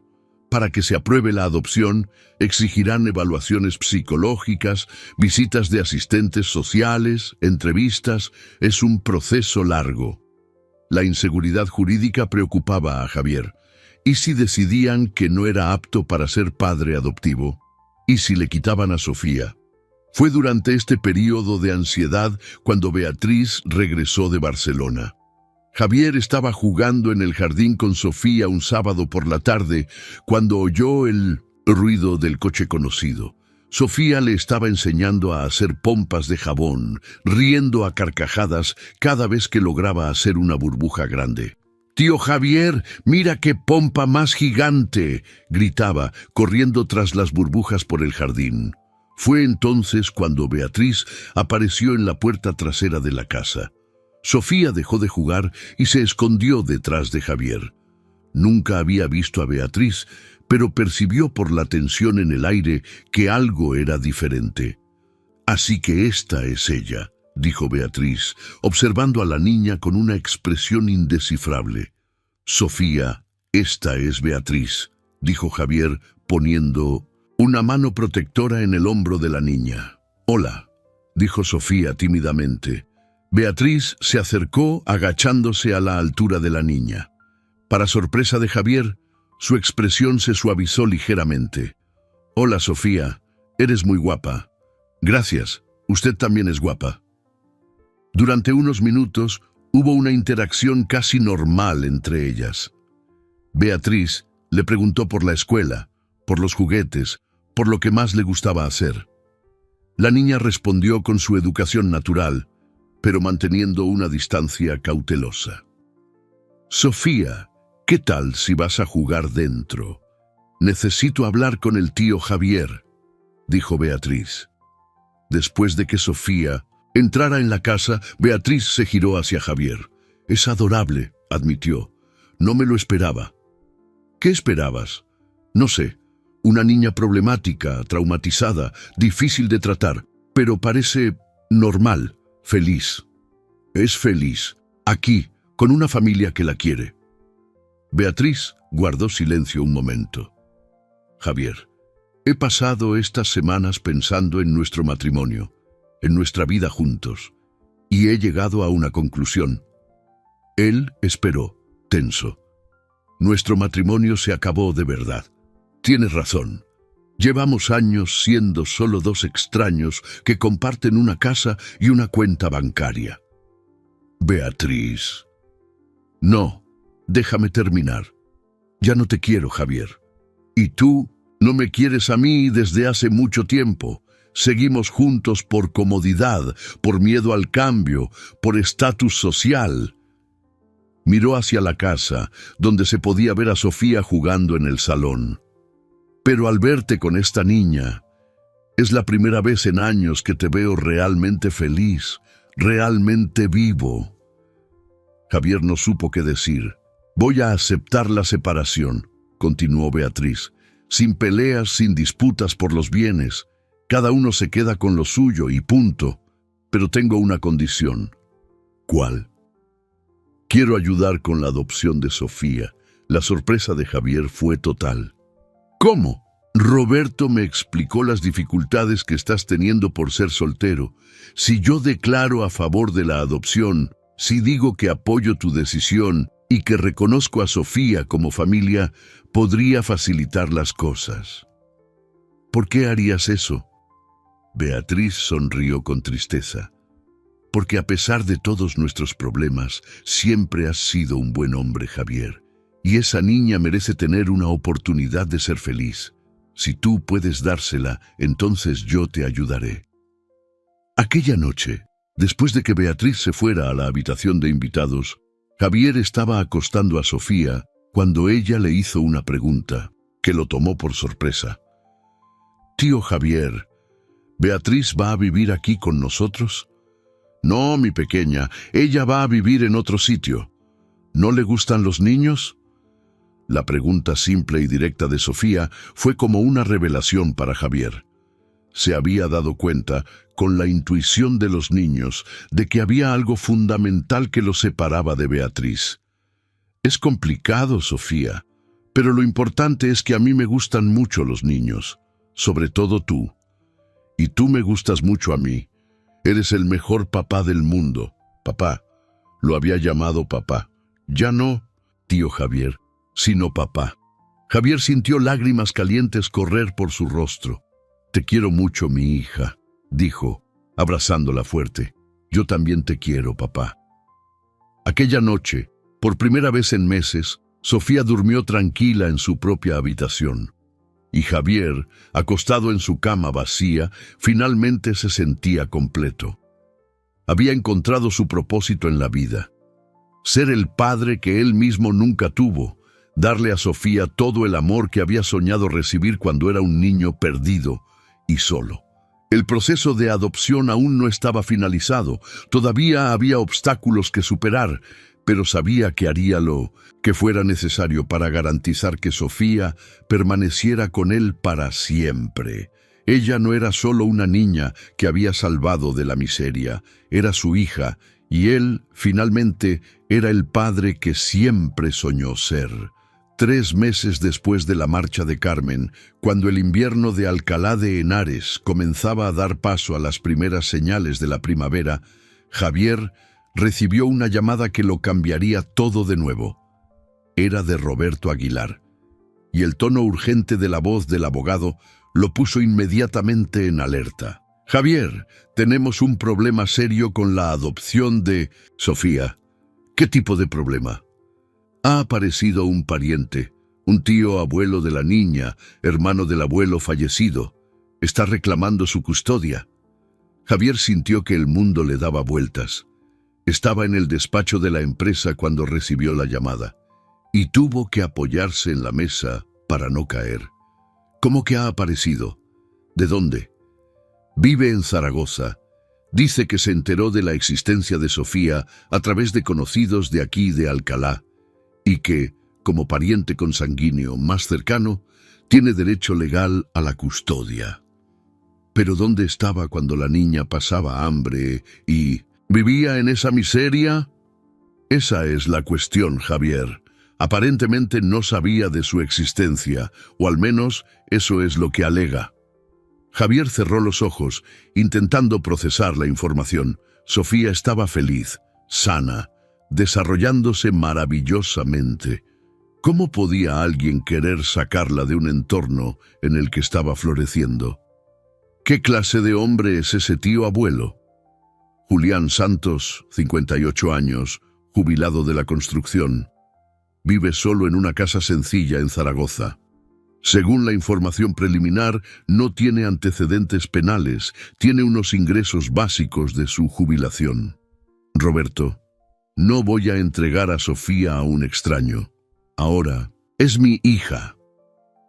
[SPEAKER 1] Para que se apruebe la adopción, exigirán evaluaciones psicológicas, visitas de asistentes sociales, entrevistas. Es un proceso largo. La inseguridad jurídica preocupaba a Javier. ¿Y si decidían que no era apto para ser padre adoptivo? ¿Y si le quitaban a Sofía? Fue durante este periodo de ansiedad cuando Beatriz regresó de Barcelona. Javier estaba jugando en el jardín con Sofía un sábado por la tarde cuando oyó el ruido del coche conocido. Sofía le estaba enseñando a hacer pompas de jabón, riendo a carcajadas cada vez que lograba hacer una burbuja grande. «Tío Javier, mira qué pompa más gigante», gritaba, corriendo tras las burbujas por el jardín. Fue entonces cuando Beatriz apareció en la puerta trasera de la casa. Sofía dejó de jugar y se escondió detrás de Javier. Nunca había visto a Beatriz, pero percibió por la tensión en el aire que algo era diferente. «Así que esta es ella», dijo Beatriz, observando a la niña con una expresión indescifrable. «Sofía, esta es Beatriz», dijo Javier, poniendo una mano protectora en el hombro de la niña. «Hola», dijo Sofía tímidamente. Beatriz se acercó agachándose a la altura de la niña. Para sorpresa de Javier, su expresión se suavizó ligeramente. «Hola, Sofía, eres muy guapa». «Gracias, usted también es guapa». Durante unos minutos hubo una interacción casi normal entre ellas. Beatriz le preguntó por la escuela, por los juguetes, por lo que más le gustaba hacer. La niña respondió con su educación natural, pero manteniendo una distancia cautelosa. «Sofía, ¿qué tal si vas a jugar dentro? Necesito hablar con el tío Javier», dijo Beatriz. Después de que Sofía entrara en la casa, Beatriz se giró hacia Javier. «Es adorable», admitió. «No me lo esperaba». «¿Qué esperabas?» «No sé. Una niña problemática, traumatizada, difícil de tratar, pero parece normal, feliz. Es feliz, aquí, con una familia que la quiere». Beatriz guardó silencio un momento. «Javier, he pasado estas semanas pensando en nuestro matrimonio, en nuestra vida juntos, y he llegado a una conclusión». Él esperó, tenso. «Nuestro matrimonio se acabó de verdad. Tienes razón. Llevamos años siendo solo 2 extraños que comparten una casa y una cuenta bancaria». «Beatriz». «No, déjame terminar. Ya no te quiero, Javier. Y tú no me quieres a mí desde hace mucho tiempo. Seguimos juntos por comodidad, por miedo al cambio, por estatus social». Miró hacia la casa, donde se podía ver a Sofía jugando en el salón. «Pero al verte con esta niña, es la primera vez en años que te veo realmente feliz, realmente vivo». Javier no supo qué decir. «Voy a aceptar la separación», continuó Beatriz, «sin peleas, sin disputas por los bienes. Cada uno se queda con lo suyo y punto. Pero tengo una condición». «¿Cuál?» «Quiero ayudar con la adopción de Sofía». La sorpresa de Javier fue total. «¿Cómo?» «Roberto me explicó las dificultades que estás teniendo por ser soltero. Si yo declaro a favor de la adopción, si digo que apoyo tu decisión y que reconozco a Sofía como familia podría facilitar las cosas. ¿Por qué harías eso? Beatriz sonrió con tristeza. Porque a pesar de todos nuestros problemas, siempre has sido un buen hombre, Javier. Y esa niña merece tener una oportunidad de ser feliz. Si tú puedes dársela, entonces yo te ayudaré. Aquella noche, después de que Beatriz se fuera a la habitación de invitados, Javier estaba acostando a Sofía cuando ella le hizo una pregunta que lo tomó por sorpresa. «Tío Javier, ¿Beatriz va a vivir aquí con nosotros?» «No, mi pequeña, ella va a vivir en otro sitio. ¿No le gustan los niños?» La pregunta simple y directa de Sofía fue como una revelación para Javier. Se había dado cuenta, con la intuición de los niños, de que había algo fundamental que los separaba de Beatriz. «Es complicado, Sofía, pero lo importante es que a mí me gustan mucho los niños, sobre todo tú. Y tú me gustas mucho a mí. Eres el mejor papá del mundo. Papá». Lo había llamado papá. Ya no, tío Javier, sino papá. Javier sintió lágrimas calientes correr por su rostro. «Te quiero mucho, mi hija», dijo, abrazándola fuerte. «Yo también te quiero, papá». Aquella noche, por primera vez en meses, Sofía durmió tranquila en su propia habitación. Y Javier, acostado en su cama vacía, finalmente se sentía completo. Había encontrado su propósito en la vida. Ser el padre que él mismo nunca tuvo, darle a Sofía todo el amor que había soñado recibir cuando era un niño perdido y solo. El proceso de adopción aún no estaba finalizado, todavía había obstáculos que superar, pero sabía que haría lo que fuera necesario para garantizar que Sofía permaneciera con él para siempre. Ella no era solo una niña que había salvado de la miseria, era su hija, y él, finalmente, era el padre que siempre soñó ser. 3 meses después de la marcha de Carmen, cuando el invierno de Alcalá de Henares comenzaba a dar paso a las primeras señales de la primavera, Javier recibió una llamada que lo cambiaría todo de nuevo. Era de Roberto Aguilar, y el tono urgente de la voz del abogado lo puso inmediatamente en alerta. «Javier, tenemos un problema serio con la adopción de Sofía». «¿Qué tipo de problema?» «Ha aparecido un pariente, un tío abuelo de la niña, hermano del abuelo fallecido. Está reclamando su custodia». Javier sintió que el mundo le daba vueltas. Estaba en el despacho de la empresa cuando recibió la llamada, y tuvo que apoyarse en la mesa para no caer. «¿Cómo que ha aparecido? ¿De dónde?» «Vive en Zaragoza. Dice que se enteró de la existencia de Sofía a través de conocidos de aquí de Alcalá, y que, como pariente consanguíneo más cercano, tiene derecho legal a la custodia». «¿Pero dónde estaba cuando la niña pasaba hambre y vivía en esa miseria?» «Esa es la cuestión, Javier. Aparentemente no sabía de su existencia, o al menos eso es lo que alega». Javier cerró los ojos, intentando procesar la información. Sofía estaba feliz, sana, desarrollándose maravillosamente. ¿Cómo podía alguien querer sacarla de un entorno en el que estaba floreciendo? ¿Qué clase de hombre es ese tío abuelo? Julián Santos, 58 años, jubilado de la construcción. Vive solo en una casa sencilla en Zaragoza. Según la información preliminar, no tiene antecedentes penales, tiene unos ingresos básicos de su jubilación. Roberto, no voy a entregar a Sofía a un extraño. Ahora, es mi hija.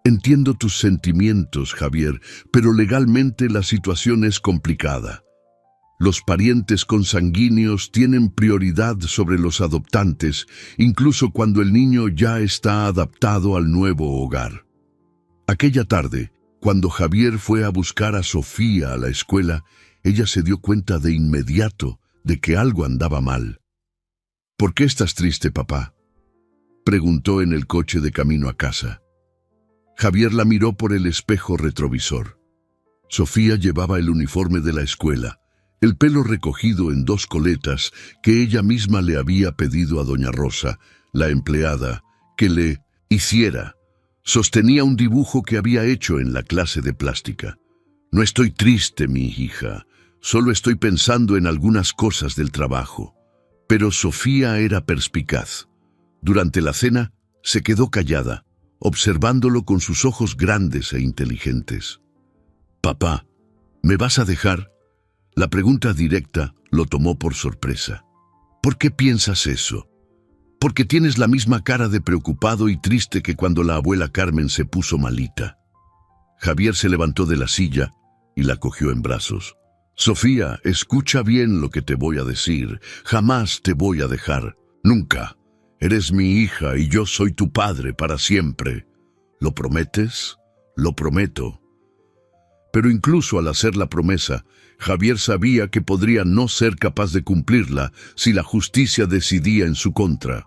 [SPEAKER 1] Entiendo tus sentimientos, Javier, pero legalmente la situación es complicada. Los parientes consanguíneos tienen prioridad sobre los adoptantes, incluso cuando el niño ya está adaptado al nuevo hogar. Aquella tarde, cuando Javier fue a buscar a Sofía a la escuela, ella se dio cuenta de inmediato de que algo andaba mal. «¿Por qué estás triste, papá?», preguntó en el coche de camino a casa. Javier la miró por el espejo retrovisor. Sofía llevaba el uniforme de la escuela, el pelo recogido en 2 coletas que ella misma le había pedido a doña Rosa, la empleada, que le hiciera. Sostenía un dibujo que había hecho en la clase de plástica. No estoy triste, mi hija, solo estoy pensando en algunas cosas del trabajo. Pero Sofía era perspicaz. Durante la cena, se quedó callada, observándolo con sus ojos grandes e inteligentes. «Papá, ¿me vas a dejar?» La pregunta directa lo tomó por sorpresa. «¿Por qué piensas eso?» «Porque tienes la misma cara de preocupado y triste que cuando la abuela Carmen se puso malita». Javier se levantó de la silla y la cogió en brazos. «Sofía, escucha bien lo que te voy a decir. Jamás te voy a dejar. Nunca. Eres mi hija y yo soy tu padre para siempre. ¿Lo prometes?» «Lo prometo». Pero incluso al hacer la promesa, Javier sabía que podría no ser capaz de cumplirla si la justicia decidía en su contra.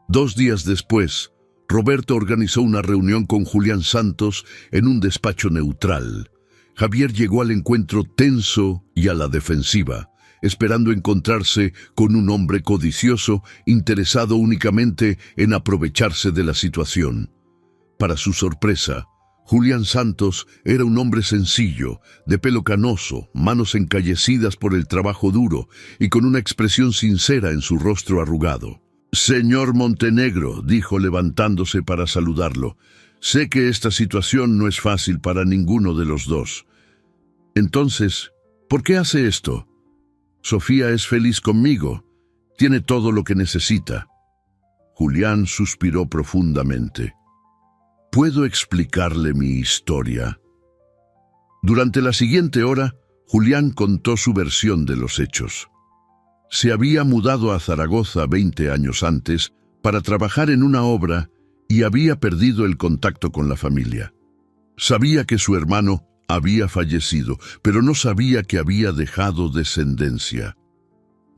[SPEAKER 1] 2 días después, Roberto organizó una reunión con Julián Santos en un despacho neutral. Javier llegó al encuentro tenso y a la defensiva, esperando encontrarse con un hombre codicioso, interesado únicamente en aprovecharse de la situación. Para su sorpresa, Julián Santos era un hombre sencillo, de pelo canoso, manos encallecidas por el trabajo duro y con una expresión sincera en su rostro arrugado. «Señor Montenegro», dijo levantándose para saludarlo, «sé que esta situación no es fácil para ninguno de los dos. Entonces, ¿por qué hace esto? Sofía es feliz conmigo, tiene todo lo que necesita». Julián suspiró profundamente. «¿Puedo explicarle mi historia?» Durante la siguiente hora, Julián contó su versión de los hechos. Se había mudado a Zaragoza 20 años antes para trabajar en una obra y había perdido el contacto con la familia. Sabía que su hermano había fallecido, pero no sabía que había dejado descendencia.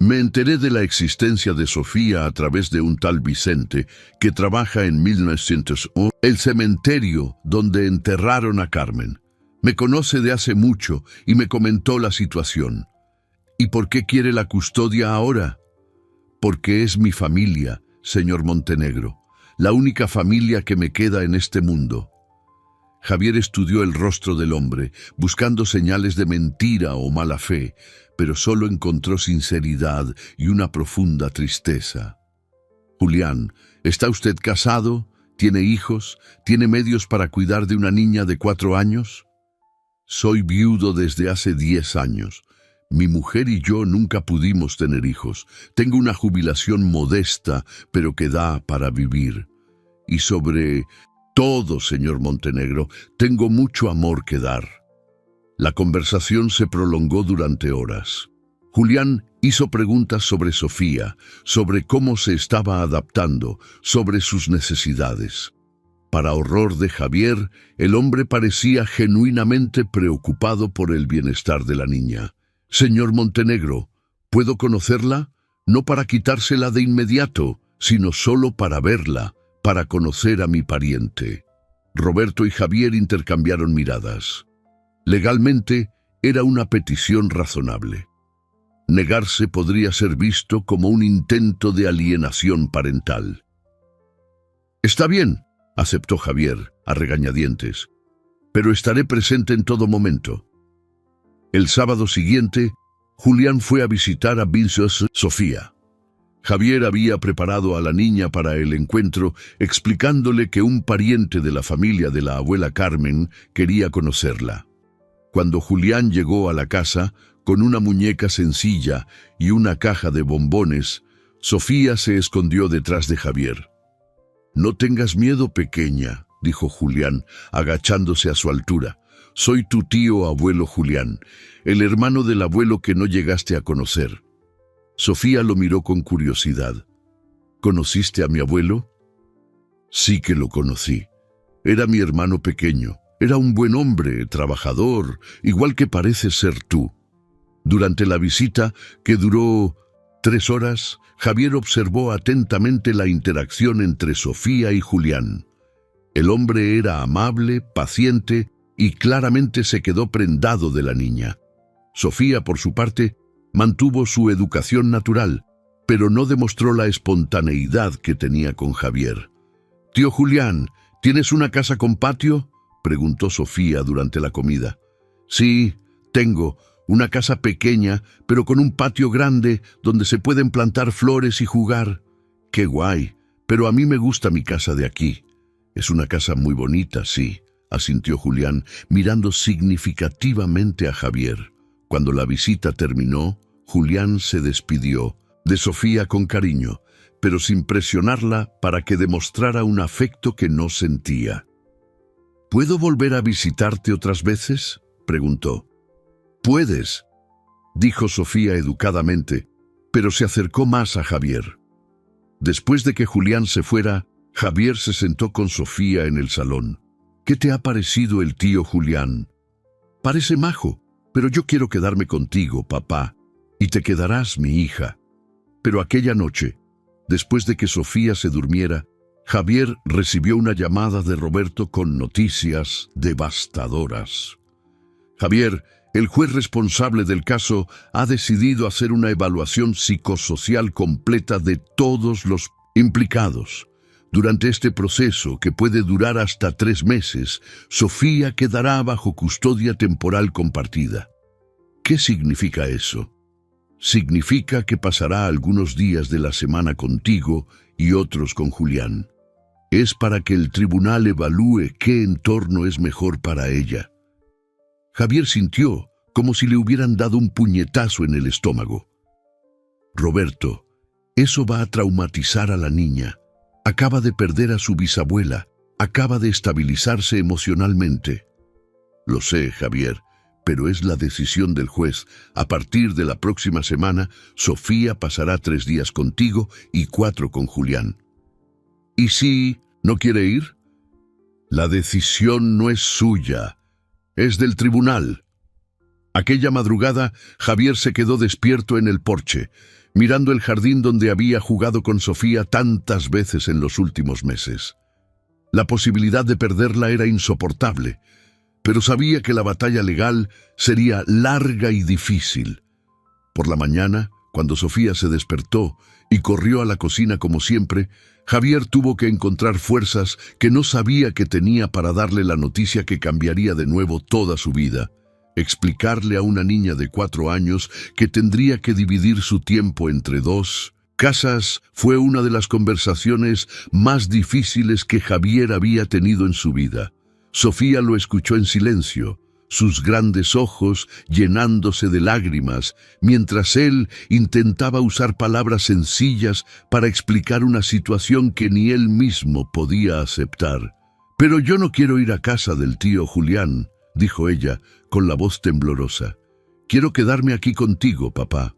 [SPEAKER 1] «Me enteré de la existencia de Sofía a través de un tal Vicente que trabaja en 1901, el cementerio donde enterraron a Carmen. Me conoce de hace mucho y me comentó la situación. ¿Y por qué quiere la custodia ahora?» «Porque es mi familia, señor Montenegro, la única familia que me queda en este mundo». Javier estudió el rostro del hombre, buscando señales de mentira o mala fe, pero solo encontró sinceridad y una profunda tristeza. «Julián, ¿está usted casado? ¿Tiene hijos? ¿Tiene medios para cuidar de una niña de 4 años?» «Soy viudo desde hace 10 años. Mi mujer y yo nunca pudimos tener hijos. Tengo una jubilación modesta, pero que da para vivir. Y sobre todo, señor Montenegro, tengo mucho amor que dar». La conversación se prolongó durante horas. Julián hizo preguntas sobre Sofía, sobre cómo se estaba adaptando, sobre sus necesidades. Para horror de Javier, el hombre parecía genuinamente preocupado por el bienestar de la niña. «Señor Montenegro, ¿puedo conocerla? No para quitársela de inmediato, sino solo para verla, para conocer a mi pariente». Roberto y Javier intercambiaron miradas. Legalmente, era una petición razonable. Negarse podría ser visto como un intento de alienación parental. «Está bien», aceptó Javier, a regañadientes, «pero estaré presente en todo momento». El sábado siguiente, Julián fue a visitar a Sofía. Javier había preparado a la niña para el encuentro, explicándole que un pariente de la familia de la abuela Carmen quería conocerla. Cuando Julián llegó a la casa, con una muñeca sencilla y una caja de bombones, Sofía se escondió detrás de Javier. «No tengas miedo, pequeña», dijo Julián, agachándose a su altura. «Soy tu tío abuelo Julián, el hermano del abuelo que no llegaste a conocer». Sofía lo miró con curiosidad. «¿Conociste a mi abuelo?» «Sí que lo conocí. Era mi hermano pequeño. Era un buen hombre, trabajador, igual que pareces ser tú». Durante la visita, que duró 3 horas, Javier observó atentamente la interacción entre Sofía y Julián. El hombre era amable, paciente y claramente se quedó prendado de la niña. Sofía, por su parte, mantuvo su educación natural, pero no demostró la espontaneidad que tenía con Javier. «Tío Julián, ¿tienes una casa con patio?», preguntó Sofía durante la comida. «Sí, tengo una casa pequeña, pero con un patio grande donde se pueden plantar flores y jugar». «Qué guay, pero a mí me gusta mi casa de aquí». «Es una casa muy bonita, sí», asintió Julián, mirando significativamente a Javier. Cuando la visita terminó, Julián se despidió de Sofía con cariño, pero sin presionarla para que demostrara un afecto que no sentía. «¿Puedo volver a visitarte otras veces?», preguntó. «Puedes», dijo Sofía educadamente, pero se acercó más a Javier. Después de que Julián se fuera, Javier se sentó con Sofía en el salón. «¿Qué te ha parecido el tío Julián?». «Parece majo, pero yo quiero quedarme contigo, papá, y te quedarás mi hija». Pero aquella noche, después de que Sofía se durmiera, Javier recibió una llamada de Roberto con noticias devastadoras. «Javier, el juez responsable del caso ha decidido hacer una evaluación psicosocial completa de todos los implicados. Durante este proceso, que puede durar hasta 3 meses, Sofía quedará bajo custodia temporal compartida». «¿Qué significa eso?». «Significa que pasará algunos días de la semana contigo y otros con Julián. Es para que el tribunal evalúe qué entorno es mejor para ella». Javier sintió como si le hubieran dado un puñetazo en el estómago. «Roberto, eso va a traumatizar a la niña. Acaba de perder a su bisabuela, acaba de estabilizarse emocionalmente». «Lo sé, Javier, pero es la decisión del juez. A partir de la próxima semana, Sofía pasará 3 días contigo y 4 con Julián». «¿Y si no quiere ir?». «La decisión no es suya, es del tribunal». Aquella madrugada, Javier se quedó despierto en el porche, mirando el jardín donde había jugado con Sofía tantas veces en los últimos meses. La posibilidad de perderla era insoportable, pero sabía que la batalla legal sería larga y difícil. Por la mañana, cuando Sofía se despertó y corrió a la cocina como siempre, Javier tuvo que encontrar fuerzas que no sabía que tenía para darle la noticia que cambiaría de nuevo toda su vida. Explicarle a una niña de 4 años que tendría que dividir su tiempo entre 2 casas fue una de las conversaciones más difíciles que Javier había tenido en su vida. Sofía lo escuchó en silencio, sus grandes ojos llenándose de lágrimas, mientras él intentaba usar palabras sencillas para explicar una situación que ni él mismo podía aceptar. «Pero yo no quiero ir a casa del tío Julián», dijo ella, con la voz temblorosa. «Quiero quedarme aquí contigo, papá».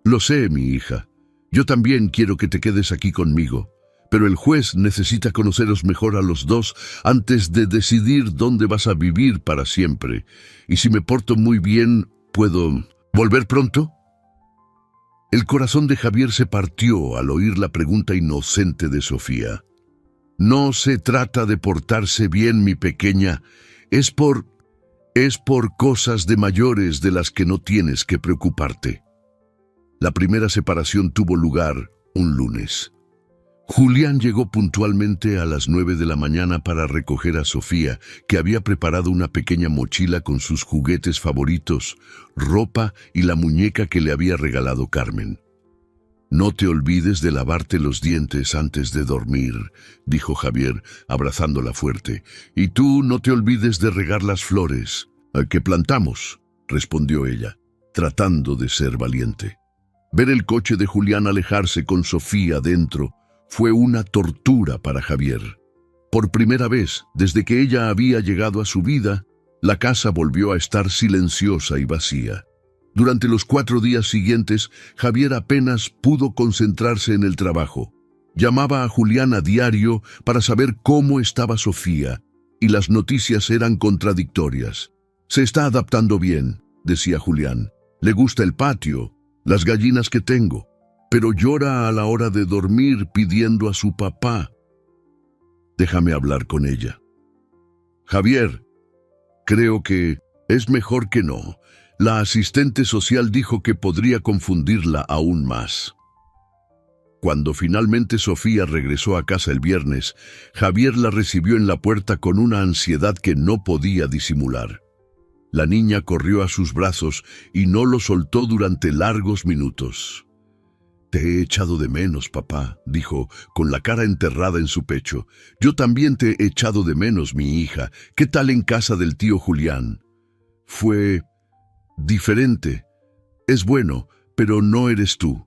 [SPEAKER 1] «Lo sé, mi hija. Yo también quiero que te quedes aquí conmigo. Pero el juez necesita conoceros mejor a los dos antes de decidir dónde vas a vivir para siempre. Y si me porto muy bien, ¿puedo volver pronto?». El corazón de Javier se partió al oír la pregunta inocente de Sofía. «No se trata de portarse bien, mi pequeña. Es por cosas de mayores de las que no tienes que preocuparte». La primera separación tuvo lugar un lunes. Julián llegó puntualmente a las 9 de la mañana para recoger a Sofía, que había preparado una pequeña mochila con sus juguetes favoritos, ropa y la muñeca que le había regalado Carmen. «No te olvides de lavarte los dientes antes de dormir», dijo Javier, abrazándola fuerte. «Y tú no te olvides de regar las flores que plantamos», respondió ella, tratando de ser valiente. Ver el coche de Julián alejarse con Sofía dentro fue una tortura para Javier. Por primera vez, desde que ella había llegado a su vida, la casa volvió a estar silenciosa y vacía. Durante los 4 días siguientes, Javier apenas pudo concentrarse en el trabajo. Llamaba a Julián a diario para saber cómo estaba Sofía, y las noticias eran contradictorias. «Se está adaptando bien», decía Julián. «Le gusta el patio, las gallinas que tengo, pero llora a la hora de dormir pidiendo a su papá. Déjame hablar con ella». «Javier, creo que es mejor que no. La asistente social dijo que podría confundirla aún más. Cuando finalmente Sofía regresó a casa el viernes, Javier la recibió en la puerta con una ansiedad que no podía disimular. La niña corrió a sus brazos y no lo soltó durante largos minutos. «Te he echado de menos, papá», dijo, con la cara enterrada en su pecho. «Yo también te he echado de menos, mi hija. ¿Qué tal en casa del tío Julián?» «Fue diferente. Es bueno, pero no eres tú».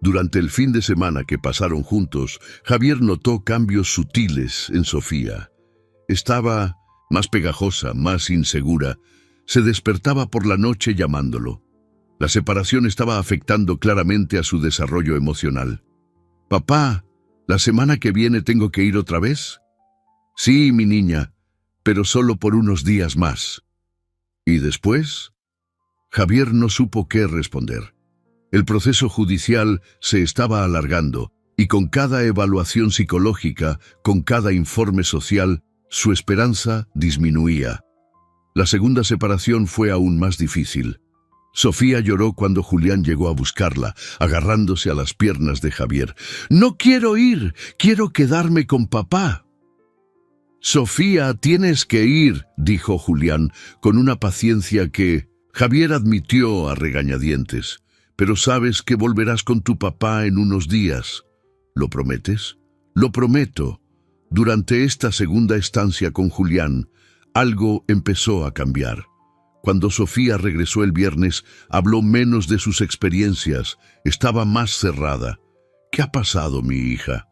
[SPEAKER 1] Durante el fin de semana que pasaron juntos, Javier notó cambios sutiles en Sofía. Estaba más pegajosa, más insegura. Se despertaba por la noche llamándolo. La separación estaba afectando claramente a su desarrollo emocional. «Papá, ¿la semana que viene tengo que ir otra vez?» «Sí, mi niña, pero solo por unos días más». ¿Y después? Javier no supo qué responder. El proceso judicial se estaba alargando, y con cada evaluación psicológica, con cada informe social, su esperanza disminuía. La segunda separación fue aún más difícil. Sofía lloró cuando Julián llegó a buscarla, agarrándose a las piernas de Javier. «No quiero ir, quiero quedarme con papá». «Sofía, tienes que ir», dijo Julián, con una paciencia que Javier admitió a regañadientes. «Pero sabes que volverás con tu papá en unos días. ¿Lo prometes?» «Lo prometo». Durante esta segunda estancia con Julián, algo empezó a cambiar. Cuando Sofía regresó el viernes, habló menos de sus experiencias, estaba más cerrada. «¿Qué ha pasado, mi hija?»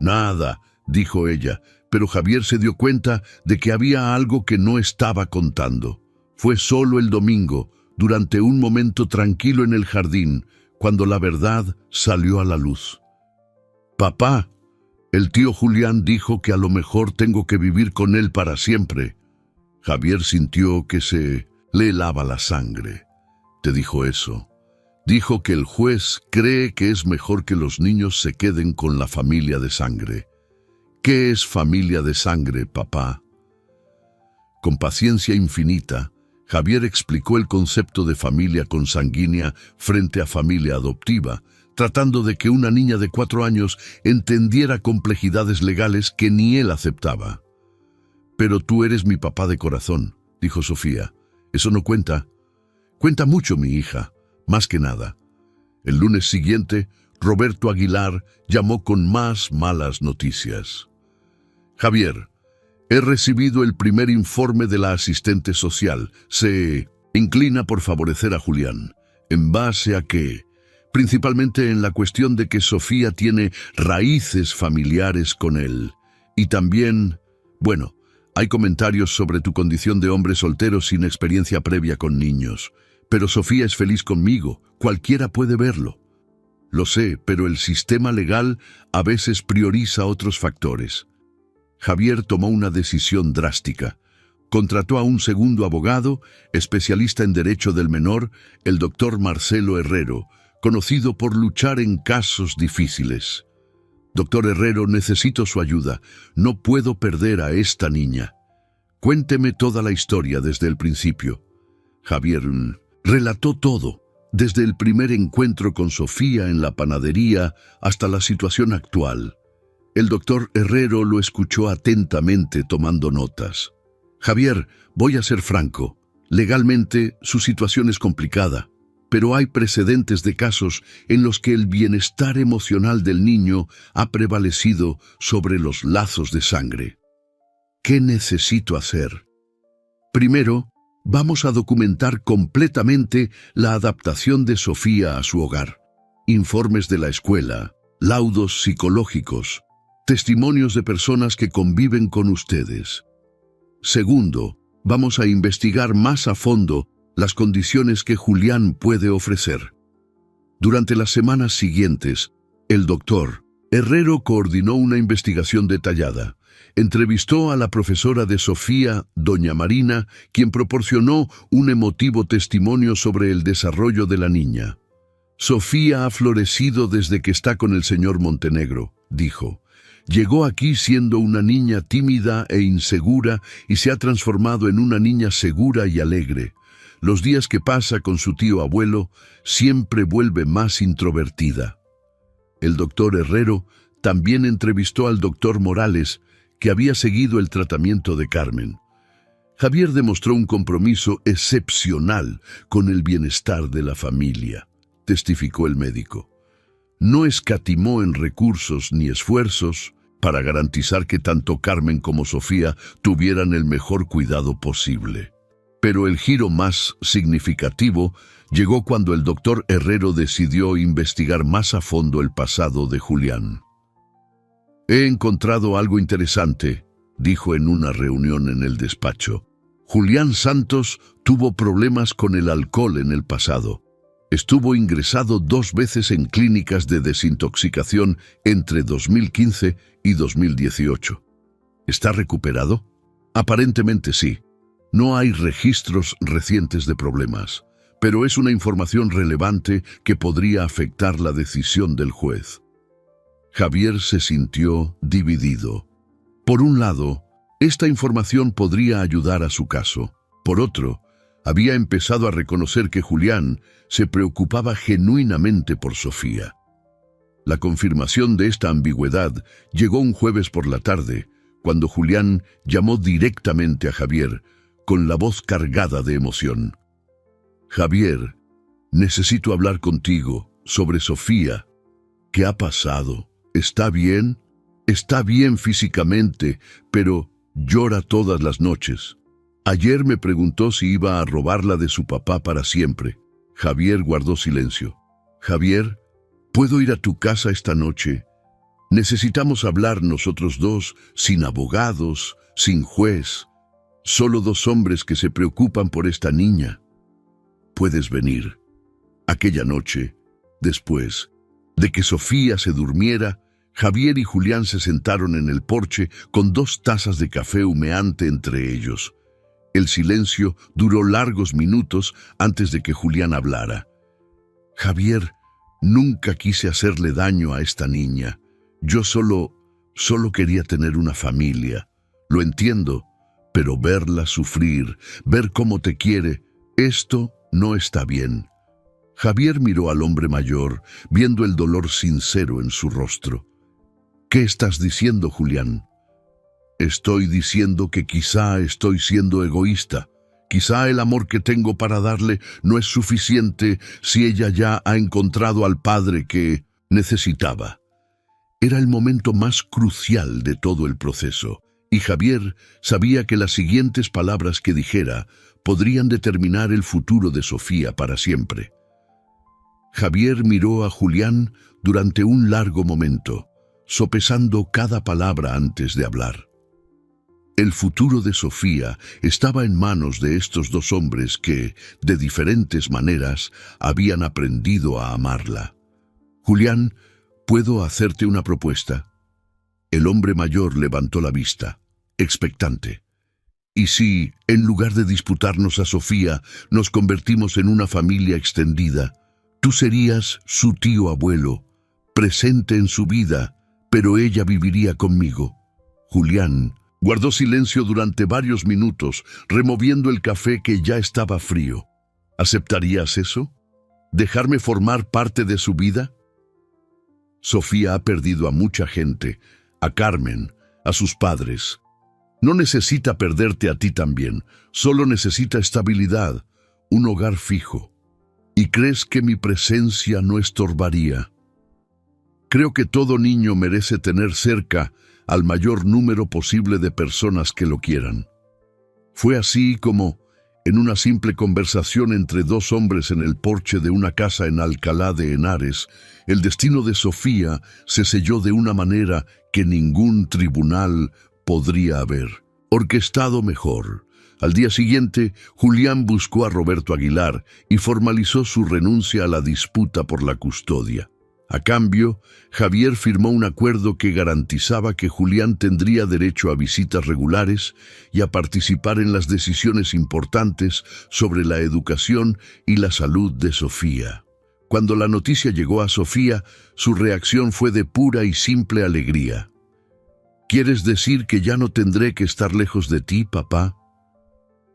[SPEAKER 1] «Nada», dijo ella, pero Javier se dio cuenta de que había algo que no estaba contando. Fue solo el domingo, durante un momento tranquilo en el jardín, cuando la verdad salió a la luz. «Papá, el tío Julián dijo que a lo mejor tengo que vivir con él para siempre». Javier sintió que se le helaba la sangre. «¿Te dijo eso?» «Dijo que el juez cree que es mejor que los niños se queden con la familia de sangre». «¿Qué es familia de sangre, papá?» Con paciencia infinita, Javier explicó el concepto de familia consanguínea frente a familia adoptiva, tratando de que una niña de 4 años entendiera complejidades legales que ni él aceptaba. «Pero tú eres mi papá de corazón», dijo Sofía. «Eso no cuenta». «Cuenta mucho, mi hija, más que nada». El lunes siguiente, Roberto Aguilar llamó con más malas noticias. «Javier, he recibido el primer informe de la asistente social. Se inclina por favorecer a Julián. ¿En base a qué? Principalmente en la cuestión de que Sofía tiene raíces familiares con él. Y también, bueno, hay comentarios sobre tu condición de hombre soltero sin experiencia previa con niños. Pero Sofía es feliz conmigo, cualquiera puede verlo». «Lo sé, pero el sistema legal a veces prioriza otros factores». Javier tomó una decisión drástica. Contrató a un segundo abogado, especialista en derecho del menor, el doctor Marcelo Herrero, conocido por luchar en casos difíciles. «Doctor Herrero, necesito su ayuda. No puedo perder a esta niña. Cuénteme toda la historia desde el principio». Javier relató todo, desde el primer encuentro con Sofía en la panadería hasta la situación actual. El doctor Herrero lo escuchó atentamente tomando notas. «Javier, voy a ser franco. Legalmente, su situación es complicada, pero hay precedentes de casos en los que el bienestar emocional del niño ha prevalecido sobre los lazos de sangre. ¿Qué necesito hacer? Primero, vamos a documentar completamente la adaptación de Sofía a su hogar. Informes de la escuela, laudos psicológicos, testimonios de personas que conviven con ustedes. Segundo, vamos a investigar más a fondo las condiciones que Julián puede ofrecer. Durante las semanas siguientes, el doctor Herrero coordinó una investigación detallada. Entrevistó a la profesora de Sofía, doña Marina, quien proporcionó un emotivo testimonio sobre el desarrollo de la niña. «Sofía ha florecido desde que está con el señor Montenegro», dijo. «Llegó aquí siendo una niña tímida e insegura y se ha transformado en una niña segura y alegre. los días que pasa con su tío abuelo, siempre vuelve más introvertida. El doctor Herrero también entrevistó al doctor Morales, que había seguido el tratamiento de Carmen. Javier demostró un compromiso excepcional con el bienestar de la familia, testificó el médico. No escatimó en recursos ni esfuerzos para garantizar que tanto Carmen como Sofía tuvieran el mejor cuidado posible. Pero el giro más significativo llegó cuando el doctor Herrero decidió investigar más a fondo el pasado de Julián. He encontrado algo interesante, dijo en una reunión en el despacho. Julián Santos tuvo problemas con el alcohol en el pasado. Estuvo ingresado 2 veces en clínicas de desintoxicación entre 2015 y 2018. ¿Está recuperado? Aparentemente sí. No hay registros recientes de problemas, pero es una información relevante que podría afectar la decisión del juez. Javier se sintió dividido. Por un lado, esta información podría ayudar a su caso. Por otro, había empezado a reconocer que Julián se preocupaba genuinamente por Sofía. La confirmación de esta ambigüedad llegó un jueves por la tarde, cuando Julián llamó directamente a Javier, con la voz cargada de emoción. Javier, necesito hablar contigo sobre Sofía. ¿Qué ha pasado? ¿Está bien? Está bien físicamente, pero llora todas las noches. Ayer me preguntó si iba a robarla de su papá para siempre. Javier guardó silencio. Javier, ¿puedo ir a tu casa esta noche? Necesitamos hablar nosotros dos, sin abogados, sin juez. Solo 2 hombres que se preocupan por esta niña. Puedes venir. Aquella noche, después de que Sofía se durmiera, Javier y Julián se sentaron en el porche con 2 tazas de café humeante entre ellos. El silencio duró largos minutos antes de que Julián hablara. Javier, nunca quise hacerle daño a esta niña. Yo solo quería tener una familia. Lo entiendo, pero verla sufrir, ver cómo te quiere, esto no está bien. Javier miró al hombre mayor, viendo el dolor sincero en su rostro. ¿Qué estás diciendo, Julián? Estoy diciendo que quizá estoy siendo egoísta. Quizá el amor que tengo para darle no es suficiente si ella ya ha encontrado al padre que necesitaba. Era el momento más crucial de todo el proceso, y Javier sabía que las siguientes palabras que dijera podrían determinar el futuro de Sofía para siempre. Javier miró a Julián durante un largo momento, sopesando cada palabra antes de hablar. El futuro de Sofía estaba en manos de estos 2 hombres que, de diferentes maneras, habían aprendido a amarla. Julián, ¿puedo hacerte una propuesta? El hombre mayor levantó la vista, expectante. ¿Y si, en lugar de disputarnos a Sofía, nos convertimos en una familia extendida? Tú serías su tío abuelo, presente en su vida, pero ella viviría conmigo. Julián guardó silencio durante varios minutos, removiendo el café que ya estaba frío. ¿Aceptarías eso? ¿Dejarme formar parte de su vida? Sofía ha perdido a mucha gente, a Carmen, a sus padres. No necesita perderte a ti también, solo necesita estabilidad, un hogar fijo. ¿Y crees que mi presencia no estorbaría? Creo que todo niño merece tener cerca al mayor número posible de personas que lo quieran. Fue así como, en una simple conversación entre 2 hombres en el porche de una casa en Alcalá de Henares, el destino de Sofía se selló de una manera que ningún tribunal podría haber orquestado mejor. Al día siguiente, Julián buscó a Roberto Aguilar y formalizó su renuncia a la disputa por la custodia. A cambio, Javier firmó un acuerdo que garantizaba que Julián tendría derecho a visitas regulares y a participar en las decisiones importantes sobre la educación y la salud de Sofía. Cuando la noticia llegó a Sofía, su reacción fue de pura y simple alegría. ¿Quieres decir que ya no tendré que estar lejos de ti, papá?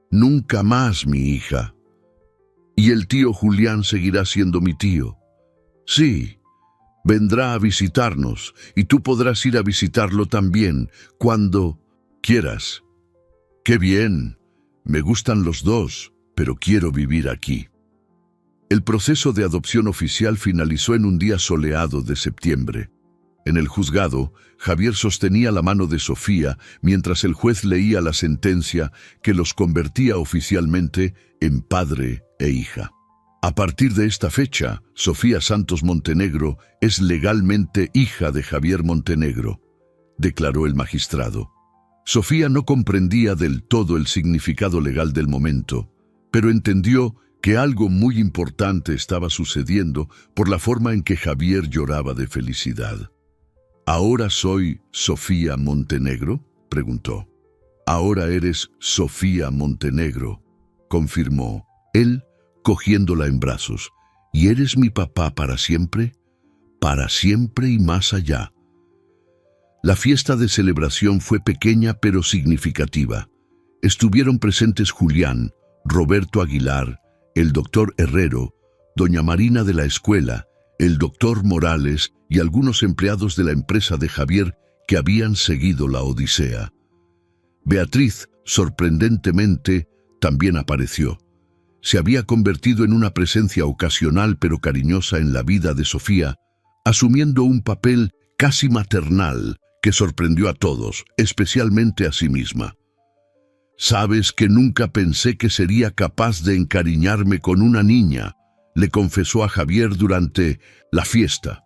[SPEAKER 1] Nunca más, mi hija. ¿Y el tío Julián seguirá siendo mi tío? Sí, vendrá a visitarnos y tú podrás ir a visitarlo también cuando quieras. ¡Qué bien! Me gustan los dos, pero quiero vivir aquí. El proceso de adopción oficial finalizó en un día soleado de septiembre. En el juzgado, Javier sostenía la mano de Sofía mientras el juez leía la sentencia que los convertía oficialmente en padre e hija. A partir de esta fecha, Sofía Santos Montenegro es legalmente hija de Javier Montenegro, declaró el magistrado. Sofía no comprendía del todo el significado legal del momento, pero entendió que algo muy importante estaba sucediendo por la forma en que Javier lloraba de felicidad. ¿Ahora soy Sofía Montenegro?, preguntó. Ahora eres Sofía Montenegro, confirmó él, cogiéndola en brazos. ¿Y eres mi papá para siempre? Para siempre y más allá. La fiesta de celebración fue pequeña pero significativa. Estuvieron presentes Julián, Roberto Aguilar, el doctor Herrero, doña Marina de la escuela, el doctor Morales y algunos empleados de la empresa de Javier que habían seguido la odisea. Beatriz, sorprendentemente, también apareció. Se había convertido en una presencia ocasional pero cariñosa en la vida de Sofía, asumiendo un papel casi maternal que sorprendió a todos, especialmente a sí misma. «Sabes que nunca pensé que sería capaz de encariñarme con una niña», le confesó a Javier durante la fiesta.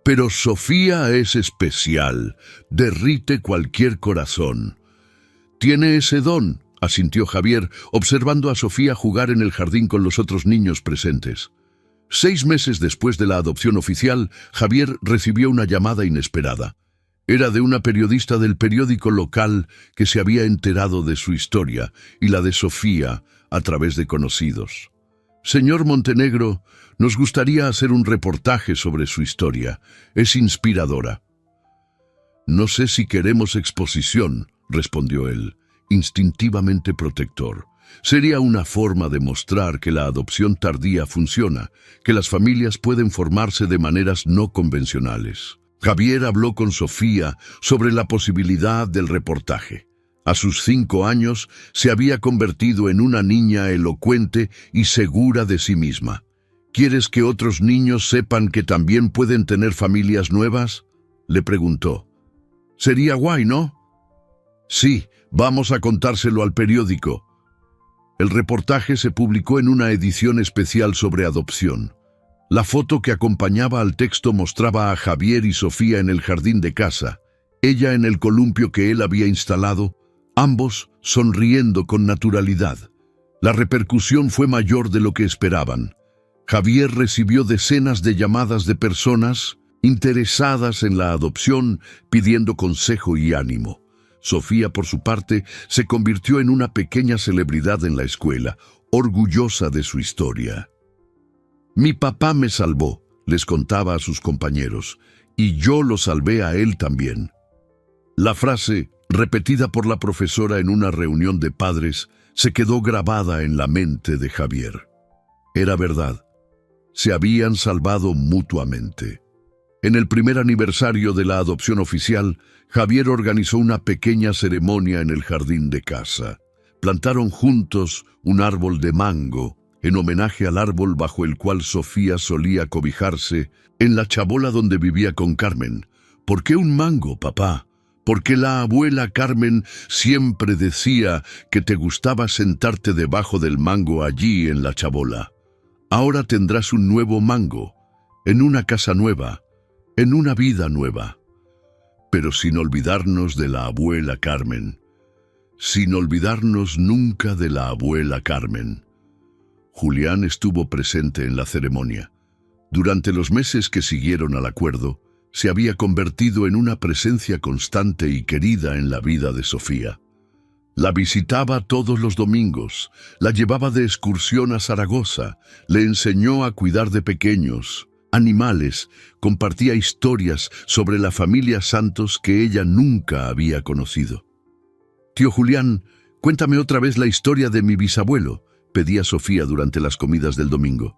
[SPEAKER 1] «Pero Sofía es especial, derrite cualquier corazón». «Tiene ese don», asintió Javier, observando a Sofía jugar en el jardín con los otros niños presentes. 6 meses después de la adopción oficial, Javier recibió una llamada inesperada. Era de una periodista del periódico local que se había enterado de su historia y la de Sofía a través de conocidos. «Señor Montenegro, nos gustaría hacer un reportaje sobre su historia. Es inspiradora». «No sé si queremos exposición», respondió él, instintivamente protector. «Sería una forma de mostrar que la adopción tardía funciona, que las familias pueden formarse de maneras no convencionales». Javier habló con Sofía sobre la posibilidad del reportaje. A sus 5 años se había convertido en una niña elocuente y segura de sí misma. «¿Quieres que otros niños sepan que también pueden tener familias nuevas?», le preguntó. «Sería guay, ¿no?». «Sí, vamos a contárselo al periódico». El reportaje se publicó en una edición especial sobre adopción. La foto que acompañaba al texto mostraba a Javier y Sofía en el jardín de casa, ella en el columpio que él había instalado, ambos sonriendo con naturalidad. La repercusión fue mayor de lo que esperaban. Javier recibió decenas de llamadas de personas interesadas en la adopción pidiendo consejo y ánimo. Sofía, por su parte, se convirtió en una pequeña celebridad en la escuela, orgullosa de su historia. «Mi papá me salvó», les contaba a sus compañeros, «y yo lo salvé a él también». La frase, repetida por la profesora en una reunión de padres, se quedó grabada en la mente de Javier. Era verdad. Se habían salvado mutuamente. En el primer aniversario de la adopción oficial, Javier organizó una pequeña ceremonia en el jardín de casa. Plantaron juntos un árbol de mango, en homenaje al árbol bajo el cual Sofía solía cobijarse, en la chabola donde vivía con Carmen. «¿Por qué un mango, papá? Porque la abuela Carmen siempre decía que te gustaba sentarte debajo del mango allí en la chabola. Ahora tendrás un nuevo mango, en una casa nueva, en una vida nueva». Pero sin olvidarnos de la abuela Carmen. Sin olvidarnos nunca de la abuela Carmen. Julián estuvo presente en la ceremonia. Durante los meses que siguieron al acuerdo, se había convertido en una presencia constante y querida en la vida de Sofía. La visitaba todos los domingos, la llevaba de excursión a Zaragoza, le enseñó a cuidar de pequeños, animales, compartía historias sobre la familia Santos que ella nunca había conocido. «Tío Julián, cuéntame otra vez la historia de mi bisabuelo», pedía Sofía durante las comidas del domingo.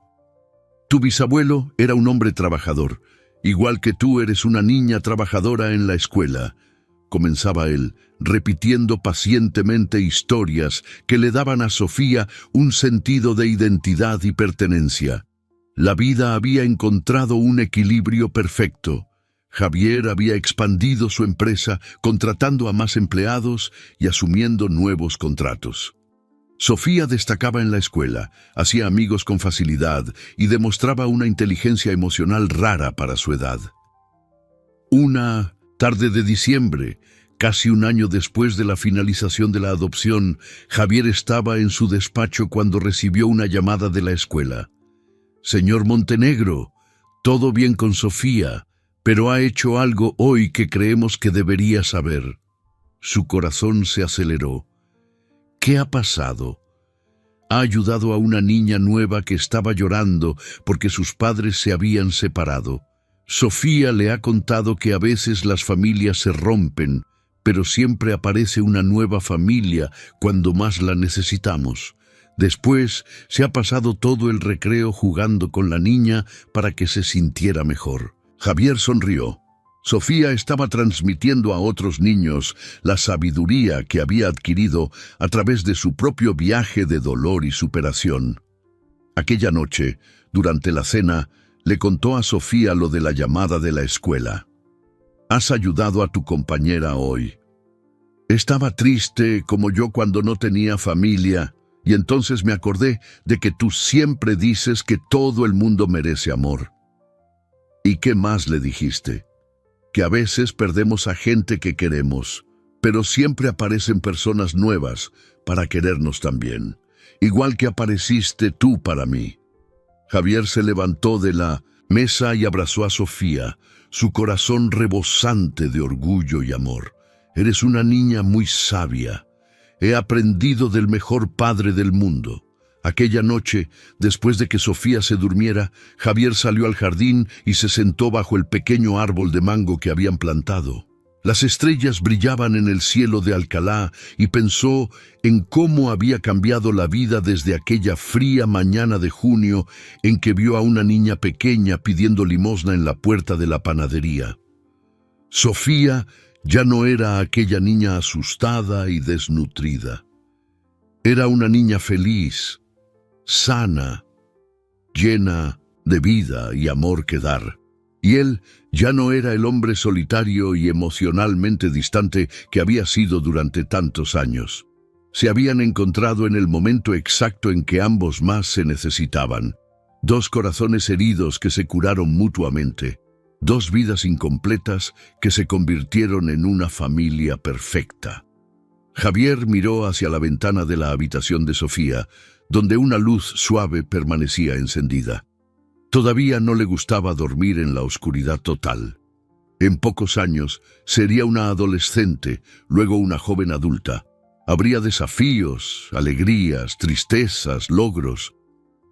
[SPEAKER 1] Tu bisabuelo era un hombre trabajador, igual que tú eres una niña trabajadora en la escuela, comenzaba él, repitiendo pacientemente historias que le daban a Sofía un sentido de identidad y pertenencia. La vida había encontrado un equilibrio perfecto. Javier había expandido su empresa, contratando a más empleados y asumiendo nuevos contratos. Sofía destacaba en la escuela, hacía amigos con facilidad y demostraba una inteligencia emocional rara para su edad. Una tarde de diciembre, casi un año después de la finalización de la adopción, Javier estaba en su despacho cuando recibió una llamada de la escuela. «Señor Montenegro, todo bien con Sofía, pero ha hecho algo hoy que creemos que debería saber». Su corazón se aceleró. «¿Qué ha pasado?» «Ha ayudado a una niña nueva que estaba llorando porque sus padres se habían separado. Sofía le ha contado que a veces las familias se rompen, pero siempre aparece una nueva familia cuando más la necesitamos. Después se ha pasado todo el recreo jugando con la niña para que se sintiera mejor». Javier sonrió. Sofía estaba transmitiendo a otros niños la sabiduría que había adquirido a través de su propio viaje de dolor y superación. Aquella noche, durante la cena, le contó a Sofía lo de la llamada de la escuela. «Has ayudado a tu compañera hoy. Estaba triste como yo cuando no tenía familia, y entonces me acordé de que tú siempre dices que todo el mundo merece amor». «¿Y qué más le dijiste?» «Que a veces perdemos a gente que queremos, pero siempre aparecen personas nuevas para querernos también, igual que apareciste tú para mí». Javier se levantó de la mesa y abrazó a Sofía, su corazón rebosante de orgullo y amor. «Eres una niña muy sabia. He aprendido del mejor padre del mundo». Aquella noche, después de que Sofía se durmiera, Javier salió al jardín y se sentó bajo el pequeño árbol de mango que habían plantado. Las estrellas brillaban en el cielo de Alcalá y pensó en cómo había cambiado la vida desde aquella fría mañana de junio en que vio a una niña pequeña pidiendo limosna en la puerta de la panadería. Sofía ya no era aquella niña asustada y desnutrida. Era una niña feliz, sana, llena de vida y amor que dar. Y él ya no era el hombre solitario y emocionalmente distante que había sido durante tantos años. Se habían encontrado en el momento exacto en que ambos más se necesitaban. Dos corazones heridos que se curaron mutuamente. Dos vidas incompletas que se convirtieron en una familia perfecta. Javier miró hacia la ventana de la habitación de Sofía, donde una luz suave permanecía encendida. Todavía no le gustaba dormir en la oscuridad total. En pocos años sería una adolescente, luego una joven adulta. Habría desafíos, alegrías, tristezas, logros.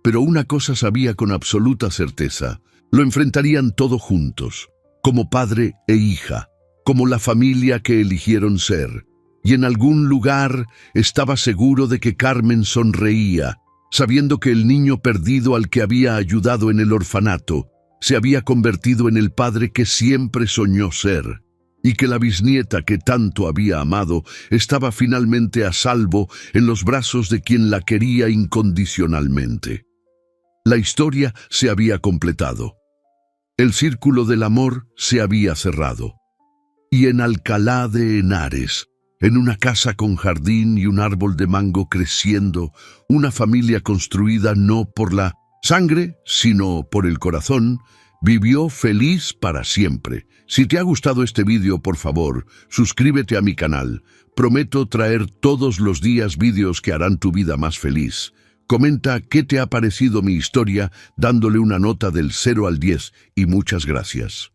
[SPEAKER 1] Pero una cosa sabía con absoluta certeza: lo enfrentarían todo juntos, como padre e hija, como la familia que eligieron ser. Y en algún lugar estaba seguro de que Carmen sonreía, sabiendo que el niño perdido al que había ayudado en el orfanato se había convertido en el padre que siempre soñó ser, y que la bisnieta que tanto había amado estaba finalmente a salvo en los brazos de quien la quería incondicionalmente. La historia se había completado. El círculo del amor se había cerrado. Y en Alcalá de Henares, en una casa con jardín y un árbol de mango creciendo, una familia construida no por la sangre, sino por el corazón, vivió feliz para siempre. Si te ha gustado este vídeo, por favor, suscríbete a mi canal. Prometo traer todos los días vídeos que harán tu vida más feliz. Comenta qué te ha parecido mi historia dándole una nota del 0 al 10 y muchas gracias.